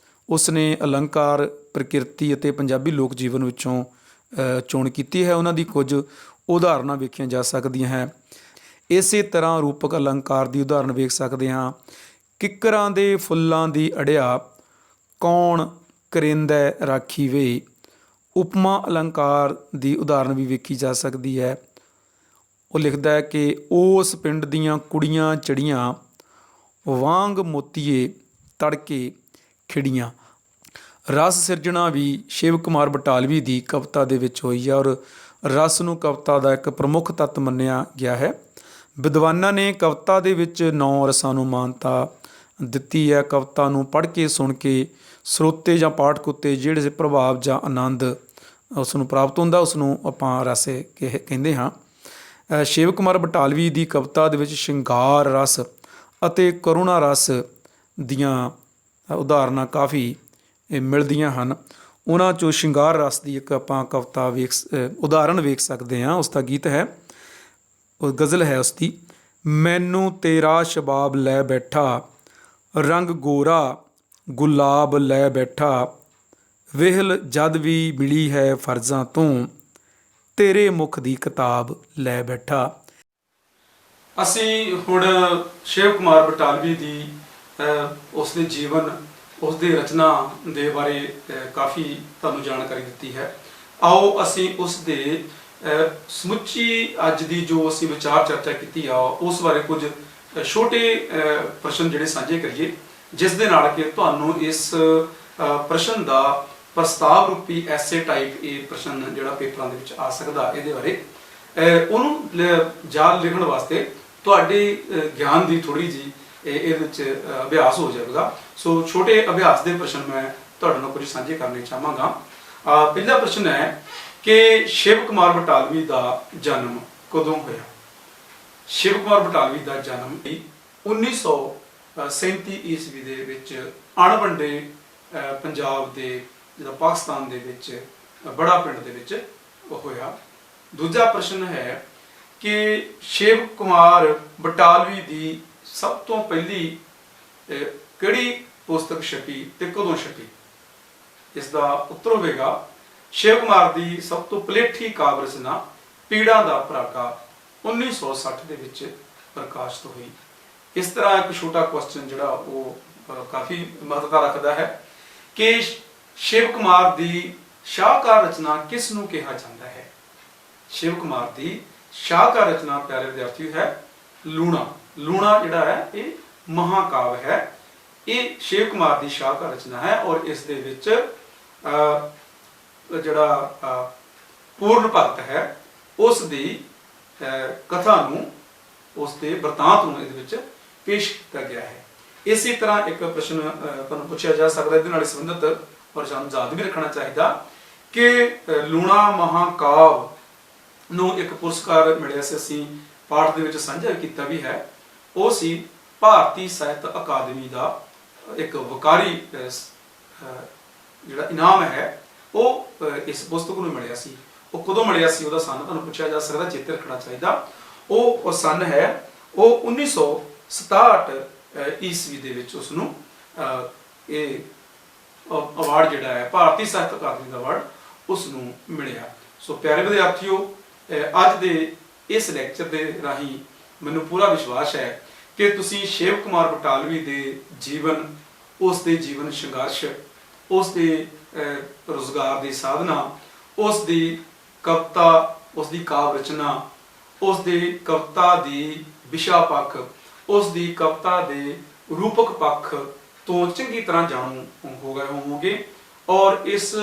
ਉਸ ਨੇ ਅਲੰਕਾਰ ਪ੍ਰਕਿਰਤੀ ਅਤੇ ਪੰਜਾਬੀ ਲੋਕ ਜੀਵਨ ਵਿੱਚੋਂ ਚੋਣ ਕੀਤੀ ਹੈ। ਉਹਨਾਂ ਦੀ ਕੁਝ ਉਦਾਹਰਨਾਂ ਵੇਖੀਆਂ ਜਾ ਸਕਦੀਆਂ ਹੈ। ਇਸੇ ਤਰ੍ਹਾਂ ਰੂਪਕ ਅਲੰਕਾਰ ਦੀ ਉਦਾਹਰਨ ਵੇਖ ਸਕਦੇ ਹਾਂ। ਕਿੱਕਰਾਂ ਦੇ ਫੁੱਲਾਂ ਦੀ ਅੜਿਆ, ਕੌਣ ਕਰਿੰਦਾ ਰਾਖੀ ਵੇ। ਉਪਮਾ ਅਲੰਕਾਰ ਦੀ ਉਦਾਹਰਨ ਵੀ ਵੇਖੀ ਜਾ ਸਕਦੀ ਹੈ। ਉਹ ਲਿਖਦਾ ਹੈ ਕਿ ਉਸ ਪਿੰਡ ਦੀਆਂ ਕੁੜੀਆਂ ਚੜੀਆਂ, ਵਾਂਗ ਮੋਤੀਏ ਤੜਕੇ ਖਿੜੀਆਂ। ਰਸ ਸਿਰਜਣਾ ਵੀ ਸ਼ਿਵ ਕੁਮਾਰ ਬਟਾਲਵੀ ਦੀ ਕਵਿਤਾ ਦੇ ਵਿੱਚ ਹੋਈ ਹੈ ਔਰ ਰਸ ਨੂੰ ਕਵਿਤਾ ਦਾ ਇੱਕ ਪ੍ਰਮੁੱਖ ਤੱਤ ਮੰਨਿਆ ਗਿਆ ਹੈ। ਵਿਦਵਾਨਾਂ ਨੇ ਕਵਿਤਾ ਦੇ ਵਿੱਚ 9 ਰਸਾਂ ਨੂੰ ਮਾਨਤਾ ਦਿੱਤੀ ਹੈ। ਕਵਿਤਾ ਨੂੰ ਪੜ੍ਹ ਕੇ, ਸੁਣ ਕੇ ਸਰੋਤੇ ਜਾਂ ਪਾਠਕ ਉੱਤੇ ਜਿਹੜੇ ਪ੍ਰਭਾਵ ਜਾਂ ਆਨੰਦ ਉਸ ਨੂੰ ਪ੍ਰਾਪਤ ਹੁੰਦਾ, ਉਸ ਨੂੰ ਆਪਾਂ ਰਸ ਕਹਿੰਦੇ ਹਾਂ। ਸ਼ਿਵ ਕੁਮਾਰ ਬਟਾਲਵੀ ਦੀ ਕਵਿਤਾ ਦੇ ਵਿੱਚ ਸ਼ਿੰਗਾਰ ਰਸ ਅਤੇ ਕਰੁਣਾ ਰਸ ਦੀਆਂ ਉਦਾਹਰਨਾਂ ਕਾਫੀ ਮਿਲਦੀਆਂ ਹਨ। ਉਹਨਾਂ 'ਚੋਂ ਸ਼ਿੰਗਾਰ ਰਸ ਦੀ ਇੱਕ ਆਪਾਂ ਕਵਿਤਾ ਉਦਾਹਰਨ ਵੇਖ ਸਕਦੇ ਹਾਂ। ਉਸ ਦਾ ਗੀਤ ਹੈ, ਉਹ ਗਜ਼ਲ ਹੈ ਉਸ ਦੀ। ਮੈਨੂੰ ਤੇਰਾ ਸ਼ਬਾਬ ਲੈ ਬੈਠਾ, ਰੰਗ ਗੋਰਾ ਗੁਲਾਬ ਲੈ ਬੈਠਾ, ਵਿਹਲ ਜਦ ਵੀ ਮਿਲੀ ਹੈ ਫਰਜ਼ਾਂ ਤੋਂ, ਤੇਰੇ ਮੁਖ ਦੀ ਕਿਤਾਬ ਲੈ ਬੈਠਾ। ਅਸੀਂ ਹੁਣ ਸ਼ਿਵ ਕੁਮਾਰ ਬਟਾਲਵੀ ਦੀ ਉਸਦੇ ਜੀਵਨ, ਉਸਦੇ ਰਚਨਾ ਦੇ ਬਾਰੇ ਕਾਫੀ ਤੁਹਾਨੂੰ ਜਾਣਕਾਰੀ ਦਿੱਤੀ ਹੈ। ਆਓ ਅਸੀਂ ਉਸ ਦੇ ਸਮੁੱਚੀ ਅੱਜ ਦੀ ਜੋ ਅਸੀਂ ਵਿਚਾਰ ਚਰਚਾ ਕੀਤੀ ਆ ਉਸ ਬਾਰੇ ਕੁਝ ਛੋਟੇ ਪ੍ਰਸ਼ਨ ਜਿਹੜੇ ਸਾਂਝੇ ਕਰੀਏ, ਜਿਸ ਦੇ ਨਾਲ ਕਿ ਤੁਹਾਨੂੰ ਇਸ ਪ੍ਰਸ਼ਨ ਦਾ ਪ੍ਰਸਤਾਵ ਰੂਪੀ ਐਸੇ ਟਾਈਪ ਇਹ ਪ੍ਰਸ਼ਨ ਜਿਹੜਾ ਪੇਪਰਾਂ ਦੇ ਵਿੱਚ ਆ ਸਕਦਾ, ਇਹਦੇ ਬਾਰੇ ਉਹਨੂੰ ਯਾਦ ਲਿਖਣ ਵਾਸਤੇ ਤੁਹਾਡੇ ਗਿਆਨ ਦੀ ਥੋੜੀ ਜੀ ਇਹਦੇ ਵਿੱਚ ਅਭਿਆਸ ਹੋ ਜਾਵੇਗਾ। ਸੋ ਛੋਟੇ ਅਭਿਆਸ ਦੇ ਪ੍ਰਸ਼ਨ ਮੈਂ ਤੁਹਾਡੇ ਨਾਲ ਕੁਝ ਸਾਂਝੇ ਕਰਨੇ ਚਾਹਾਂਗਾ। ਪਹਿਲਾ ਪ੍ਰਸ਼ਨ ਹੈ ਕਿ ਸ਼ਿਵ ਕੁਮਾਰ ਬਟਾਲਵੀ ਦਾ ਜਨਮ ਕਦੋਂ ਹੋਇਆ? ਸ਼ਿਵ ਕੁਮਾਰ ਬਟਾਲਵੀ ਦਾ ਜਨਮ 1937 ਈਸਵੀ ਦੇ ਵਿੱਚ ਅਣਵੰਡੇ ਪੰਜਾਬ ਦੇ ਜਿਹੜਾ ਪਾਕਿਸਤਾਨ ਦੇ ਵਿੱਚ ਬੜਾ ਪਿੰਡ ਦੇ ਵਿੱਚ ਹੋਇਆ। ਦੂਜਾ ਪ੍ਰਸ਼ਨ ਹੈ ਕਿ ਸ਼ਿਵ ਕੁਮਾਰ ਬਟਾਲਵੀ ਦੀ ਸਭ ਤੋਂ ਪਹਿਲੀ ਕਿਹੜੀ ਪੁਸਤਕ ਛਪੀ ਤੇ ਕਦੋਂ ਛਪੀ? ਇਸ ਦਾ ਉੱਤਰ ਹੋਵੇਗਾ ਸ਼ਿਵ ਕੁਮਾਰ ਦੀ ਸਭ ਤੋਂ ਪਲੇਠੀ ਕਾਵਿ ਰਚਨਾ ਪੀੜਾਂ ਦਾ ਭਰਾਕਾ 1960 ਦੇ ਵਿੱਚ ਪ੍ਰਕਾਸ਼ਿਤ ਹੋਈ। ਇਸ ਤਰ੍ਹਾਂ ਇੱਕ ਛੋਟਾ ਕੁਐਸਚਨ ਜਿਹੜਾ ਉਹ ਕਾਫੀ ਮਹੱਤਤਾ ਰੱਖਦਾ ਹੈ ਕਿ ਸ਼ਿਵ ਕੁਮਾਰ ਦੀ ਸ਼ਾਹਕਾਰ ਰਚਨਾ ਕਿਸ ਨੂੰ ਕਿਹਾ ਜਾਂਦਾ ਹੈ? ਸ਼ਿਵ ਕੁਮਾਰ ਦੀ ਸ਼ਾਹਕਾਰ ਰਚਨਾ ਪਿਆਰੇ ਵਿਦਿਆਰਥੀਓ ਹੈ ਲੂਣਾ। ਲੂਣਾ ਜਿਹੜਾ ਹੈ ਇਹ ਮਹਾਕਾਵਿ ਹੈ। ਇਹ ਸ਼ਿਵ ਕੁਮਾਰ ਦੀ ਸ਼ਾਹਕਾਰ ਰਚਨਾ ਹੈ ਔਰ ਇਸ ਦੇ ਵਿੱਚ ਜਿਹੜਾ ਪੂਰਨ ਭਗਤ ਹੈ ਉਸ ਦੀ ਕਥਾ ਨੂੰ, ਉਸ ਦੇ ਵਰਤਾਂਤ ਨੂੰ ਇਹਦੇ ਵਿੱਚ ਪੇਸ਼ ਕੀਤਾ ਗਿਆ ਹੈ। ਇਸੇ ਤਰ੍ਹਾਂ ਇੱਕ ਪ੍ਰਸ਼ਨ ਤੁਹਾਨੂੰ ਪੁੱਛਿਆ ਜਾ ਸਕਦਾ ਇਹਦੇ ਨਾਲ ਸੰਬੰਧਿਤ, ਔਰ ਸਾਨੂੰ ਯਾਦ ਵੀ ਰੱਖਣਾ ਚਾਹੀਦਾ ਕਿ ਲੂਣਾ ਮਹਾਕਾਵਿ ਨੂੰ ਇੱਕ ਪੁਰਸਕਾਰ ਮਿਲਿਆ ਸੀ, ਅਸੀਂ ਪਾਠ ਦੇ ਵਿੱਚ ਸਾਂਝਾ ਕੀਤਾ ਵੀ ਹੈ। ਉਹ ਸੀ ਭਾਰਤੀ ਸਾਹਿਤ ਅਕਾਦਮੀ ਦਾ ਇੱਕ ਵਕਾਰੀ ਜਿਹੜਾ ਇਨਾਮ ਹੈ ਉਹ ਇਸ ਪੁਸਤਕ ਨੂੰ ਮਿਲਿਆ ਸੀ। ਉਹ ਕਦੋਂ ਮਿਲਿਆ ਸੀ ਉਹਦਾ ਸਨ ਤੁਹਾਨੂੰ ਪੁੱਛਿਆ ਜਾ ਸਕਦਾ, ਚੇਤੇ ਰੱਖਣਾ ਚਾਹੀਦਾ। ਉਹ ਸਨ ਹੈ ਉਹ 1967 ਈਸਵੀ ਦੇ ਵਿੱਚ ਉਸ ਨੂੰ ਇਹ ਅਵਾਰਡ ਜਿਹੜਾ ਹੈ ਭਾਰਤੀ ਸਾਹਿਤ ਅਕਾਦਮੀ ਦਾ ਅਵਾਰਡ ਉਸ ਨੂੰ ਮਿਲਿਆ। ਸੋ ਪਿਆਰੇ ਵਿਦਿਆਰਥੀਓ, ਅੱਜ ਦੇ ਇਸ ਲੈਕਚਰ ਦੇ ਰਾਹੀਂ ਮੈਨੂੰ ਪੂਰਾ ਵਿਸ਼ਵਾਸ ਹੈ ਕਿ ਤੁਸੀਂ ਸ਼ਿਵ ਕੁਮਾਰ ਬਟਾਲਵੀ ਦੇ ਜੀਵਨ, ਉਸ ਦੇ ਜੀਵਨ ਸੰਘਰਸ਼, ਉਸ ਦੇ ਰੁਜ਼ਗਾਰ ਦੀ ਸਾਧਨਾ, ਉਸ ਦੀ ਕਵਿਤਾ, ਉਸ ਦੀ ਕਾਵਿ ਰਚਨਾ, ਉਸ ਦੀ ਕਵਿਤਾ ਦੀ ਵਿਸ਼ਾ ਪੱਖ, ਉਸ ਦੀ ਕਵਿਤਾ ਦੇ ਰੂਪਕ ਪੱਖ ਤੋਂ ਚੰਗੀ ਤਰ੍ਹਾਂ ਜਾਣੂ ਹੋ ਗਏ ਹੋਵੋਗੇ। ਔਰ ਇਸ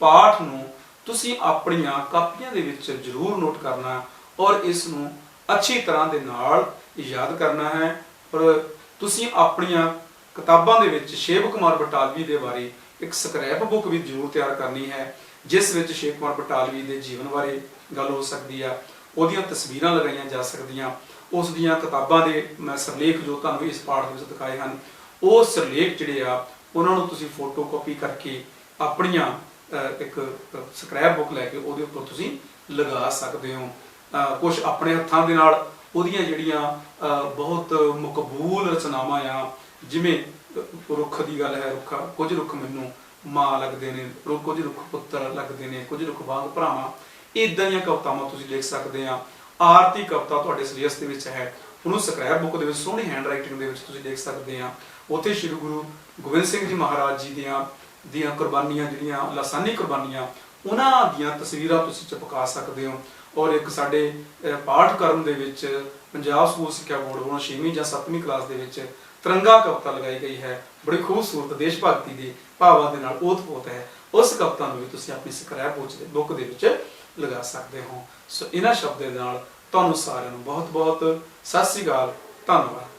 ਪਾਠ ਨੂੰ ਤੁਸੀਂ ਆਪਣੀਆਂ ਕਾਪੀਆਂ ਦੇ ਵਿੱਚ ਜ਼ਰੂਰ ਨੋਟ ਕਰਨਾ ਔਰ ਇਸ ਨੂੰ ਅੱਛੀ ਤਰ੍ਹਾਂ ਦੇ ਨਾਲ ਯਾਦ ਕਰਨਾ ਹੈ। ਪਰ ਤੁਸੀਂ ਆਪਣੀਆਂ ਕਿਤਾਬਾਂ ਦੇ ਵਿੱਚ ਸ਼ਿਵ ਕੁਮਾਰ ਬਟਾਲਵੀ ਦੇ ਬਾਰੇ ਇੱਕ ਸਕ੍ਰੈਪ ਬੁੱਕ ਵੀ ਜ਼ਰੂਰ ਤਿਆਰ ਕਰਨੀ ਹੈ, ਜਿਸ ਵਿੱਚ ਸ਼ਿਵ ਕੁਮਾਰ ਬਟਾਲਵੀ ਦੇ ਜੀਵਨ ਬਾਰੇ ਗੱਲ ਹੋ ਸਕਦੀ ਆ, ਉਹਦੀਆਂ ਤਸਵੀਰਾਂ ਲਗਾਈਆਂ ਜਾ ਸਕਦੀਆਂ, ਉਸ ਦੀਆਂ ਕਿਤਾਬਾਂ ਦੇ ਮੈਂ ਸਿਰਲੇਖ ਜੋ ਤੁਹਾਨੂੰ ਇਸ ਪਾਠ ਦੇ ਵਿੱਚ ਦਿਖਾਏ ਹਨ, ਉਹ ਸਿਰਲੇਖ ਜਿਹੜੇ ਆ ਉਹਨਾਂ ਨੂੰ ਤੁਸੀਂ ਫੋਟੋ ਕਾਪੀ ਕਰਕੇ ਆਪਣੀਆਂ ਇੱਕ ਸਕ੍ਰੈਪ ਬੁੱਕ ਲੈ ਕੇ ਉਹਦੇ ਉੱਪਰ ਤੁਸੀਂ ਲਗਾ ਸਕਦੇ ਹੋ। ਕੁਝ ਆਪਣੇ ਹੱਥਾਂ ਦੇ ਨਾਲ ਉਹਦੀਆਂ ਜਿਹੜੀਆਂ ਬਹੁਤ ਮਕਬੂਲ ਰਚਨਾਵਾਂ ਆ, ਜਿਵੇਂ ਰੁੱਖ ਦੀ ਗੱਲ ਹੈ, ਕੁਝ ਰੁੱਖ ਮੈਨੂੰ ਮਾਂ ਲੱਗਦੇ ਨੇ, ਕੁਝ ਰੁੱਖ ਪੁੱਤਰ ਲੱਗਦੇ ਨੇ, ਕੁਝ ਰੁੱਖ ਵਾਂਗ ਭਰਾਵਾਂ, ਇੱਦਾਂ ਦੀਆਂ ਕਵਿਤਾਵਾਂ ਤੁਸੀਂ ਲਿਖ ਸਕਦੇ ਆ। ਆਰਤੀ ਕਵਿਤਾ ਤੁਹਾਡੇ ਸਿਲੇਬਸ ਦੇ ਵਿੱਚ ਹੈ, ਉਹਨੂੰ ਸਕ੍ਰੈਪ ਬੁੱਕ ਦੇ ਵਿੱਚ ਸੋਹਣੀ ਹੈਂਡ ਰਾਈਟਿੰਗ ਦੇ ਵਿੱਚ ਤੁਸੀਂ ਲਿਖ ਸਕਦੇ ਆ। ਉੱਥੇ ਸ਼੍ਰੀ ਗੁਰੂ ਗੋਬਿੰਦ ਸਿੰਘ ਜੀ ਮਹਾਰਾਜ ਜੀ ਦੀਆਂ ਕੁਰਬਾਨੀਆਂ, ਜਿਹੜੀਆਂ ਲਾਸਾਨੀ ਕੁਰਬਾਨੀਆਂ, ਉਹਨਾਂ ਦੀਆਂ ਤਸਵੀਰਾਂ ਤੁਸੀਂ ਚਿਪਕਾ ਸਕਦੇ ਹੋ। ਔਰ ਇੱਕ ਸਾਡੇ ਪਾਠਕ੍ਰਮ ਦੇ ਵਿੱਚ ਪੰਜਾਬ ਸਕੂਲ ਸਿੱਖਿਆ ਬੋਰਡ ਵੱਲੋਂ 6ਵੀਂ ਜਾਂ 7ਵੀਂ ਕਲਾਸ ਦੇ ਵਿੱਚ ਤਿਰੰਗਾ ਕਵਿਤਾ ਲਗਾਈ ਗਈ ਹੈ, ਬੜੀ ਖੂਬਸੂਰਤ ਦੇਸ਼ ਭਗਤੀ ਦੇ ਭਾਵਾਂ ਦੇ ਨਾਲ ਓਤ-ਪੋਤ ਹੈ। ਉਸ ਕਵਿਤਾ ਨੂੰ ਵੀ ਤੁਸੀਂ ਆਪਣੀ ਸਕ੍ਰੈਪ ਬੁੱਕ ਦੇ ਵਿੱਚ ਲਗਾ ਸਕਦੇ ਹੋ। ਸੋ ਇਹਨਾਂ ਸ਼ਬਦਾਂ ਦੇ ਨਾਲ ਤੁਹਾਨੂੰ ਸਾਰਿਆਂ ਨੂੰ ਬਹੁਤ ਬਹੁਤ ਸਤਿ ਸ੍ਰੀ ਅਕਾਲ, ਧੰਨਵਾਦ।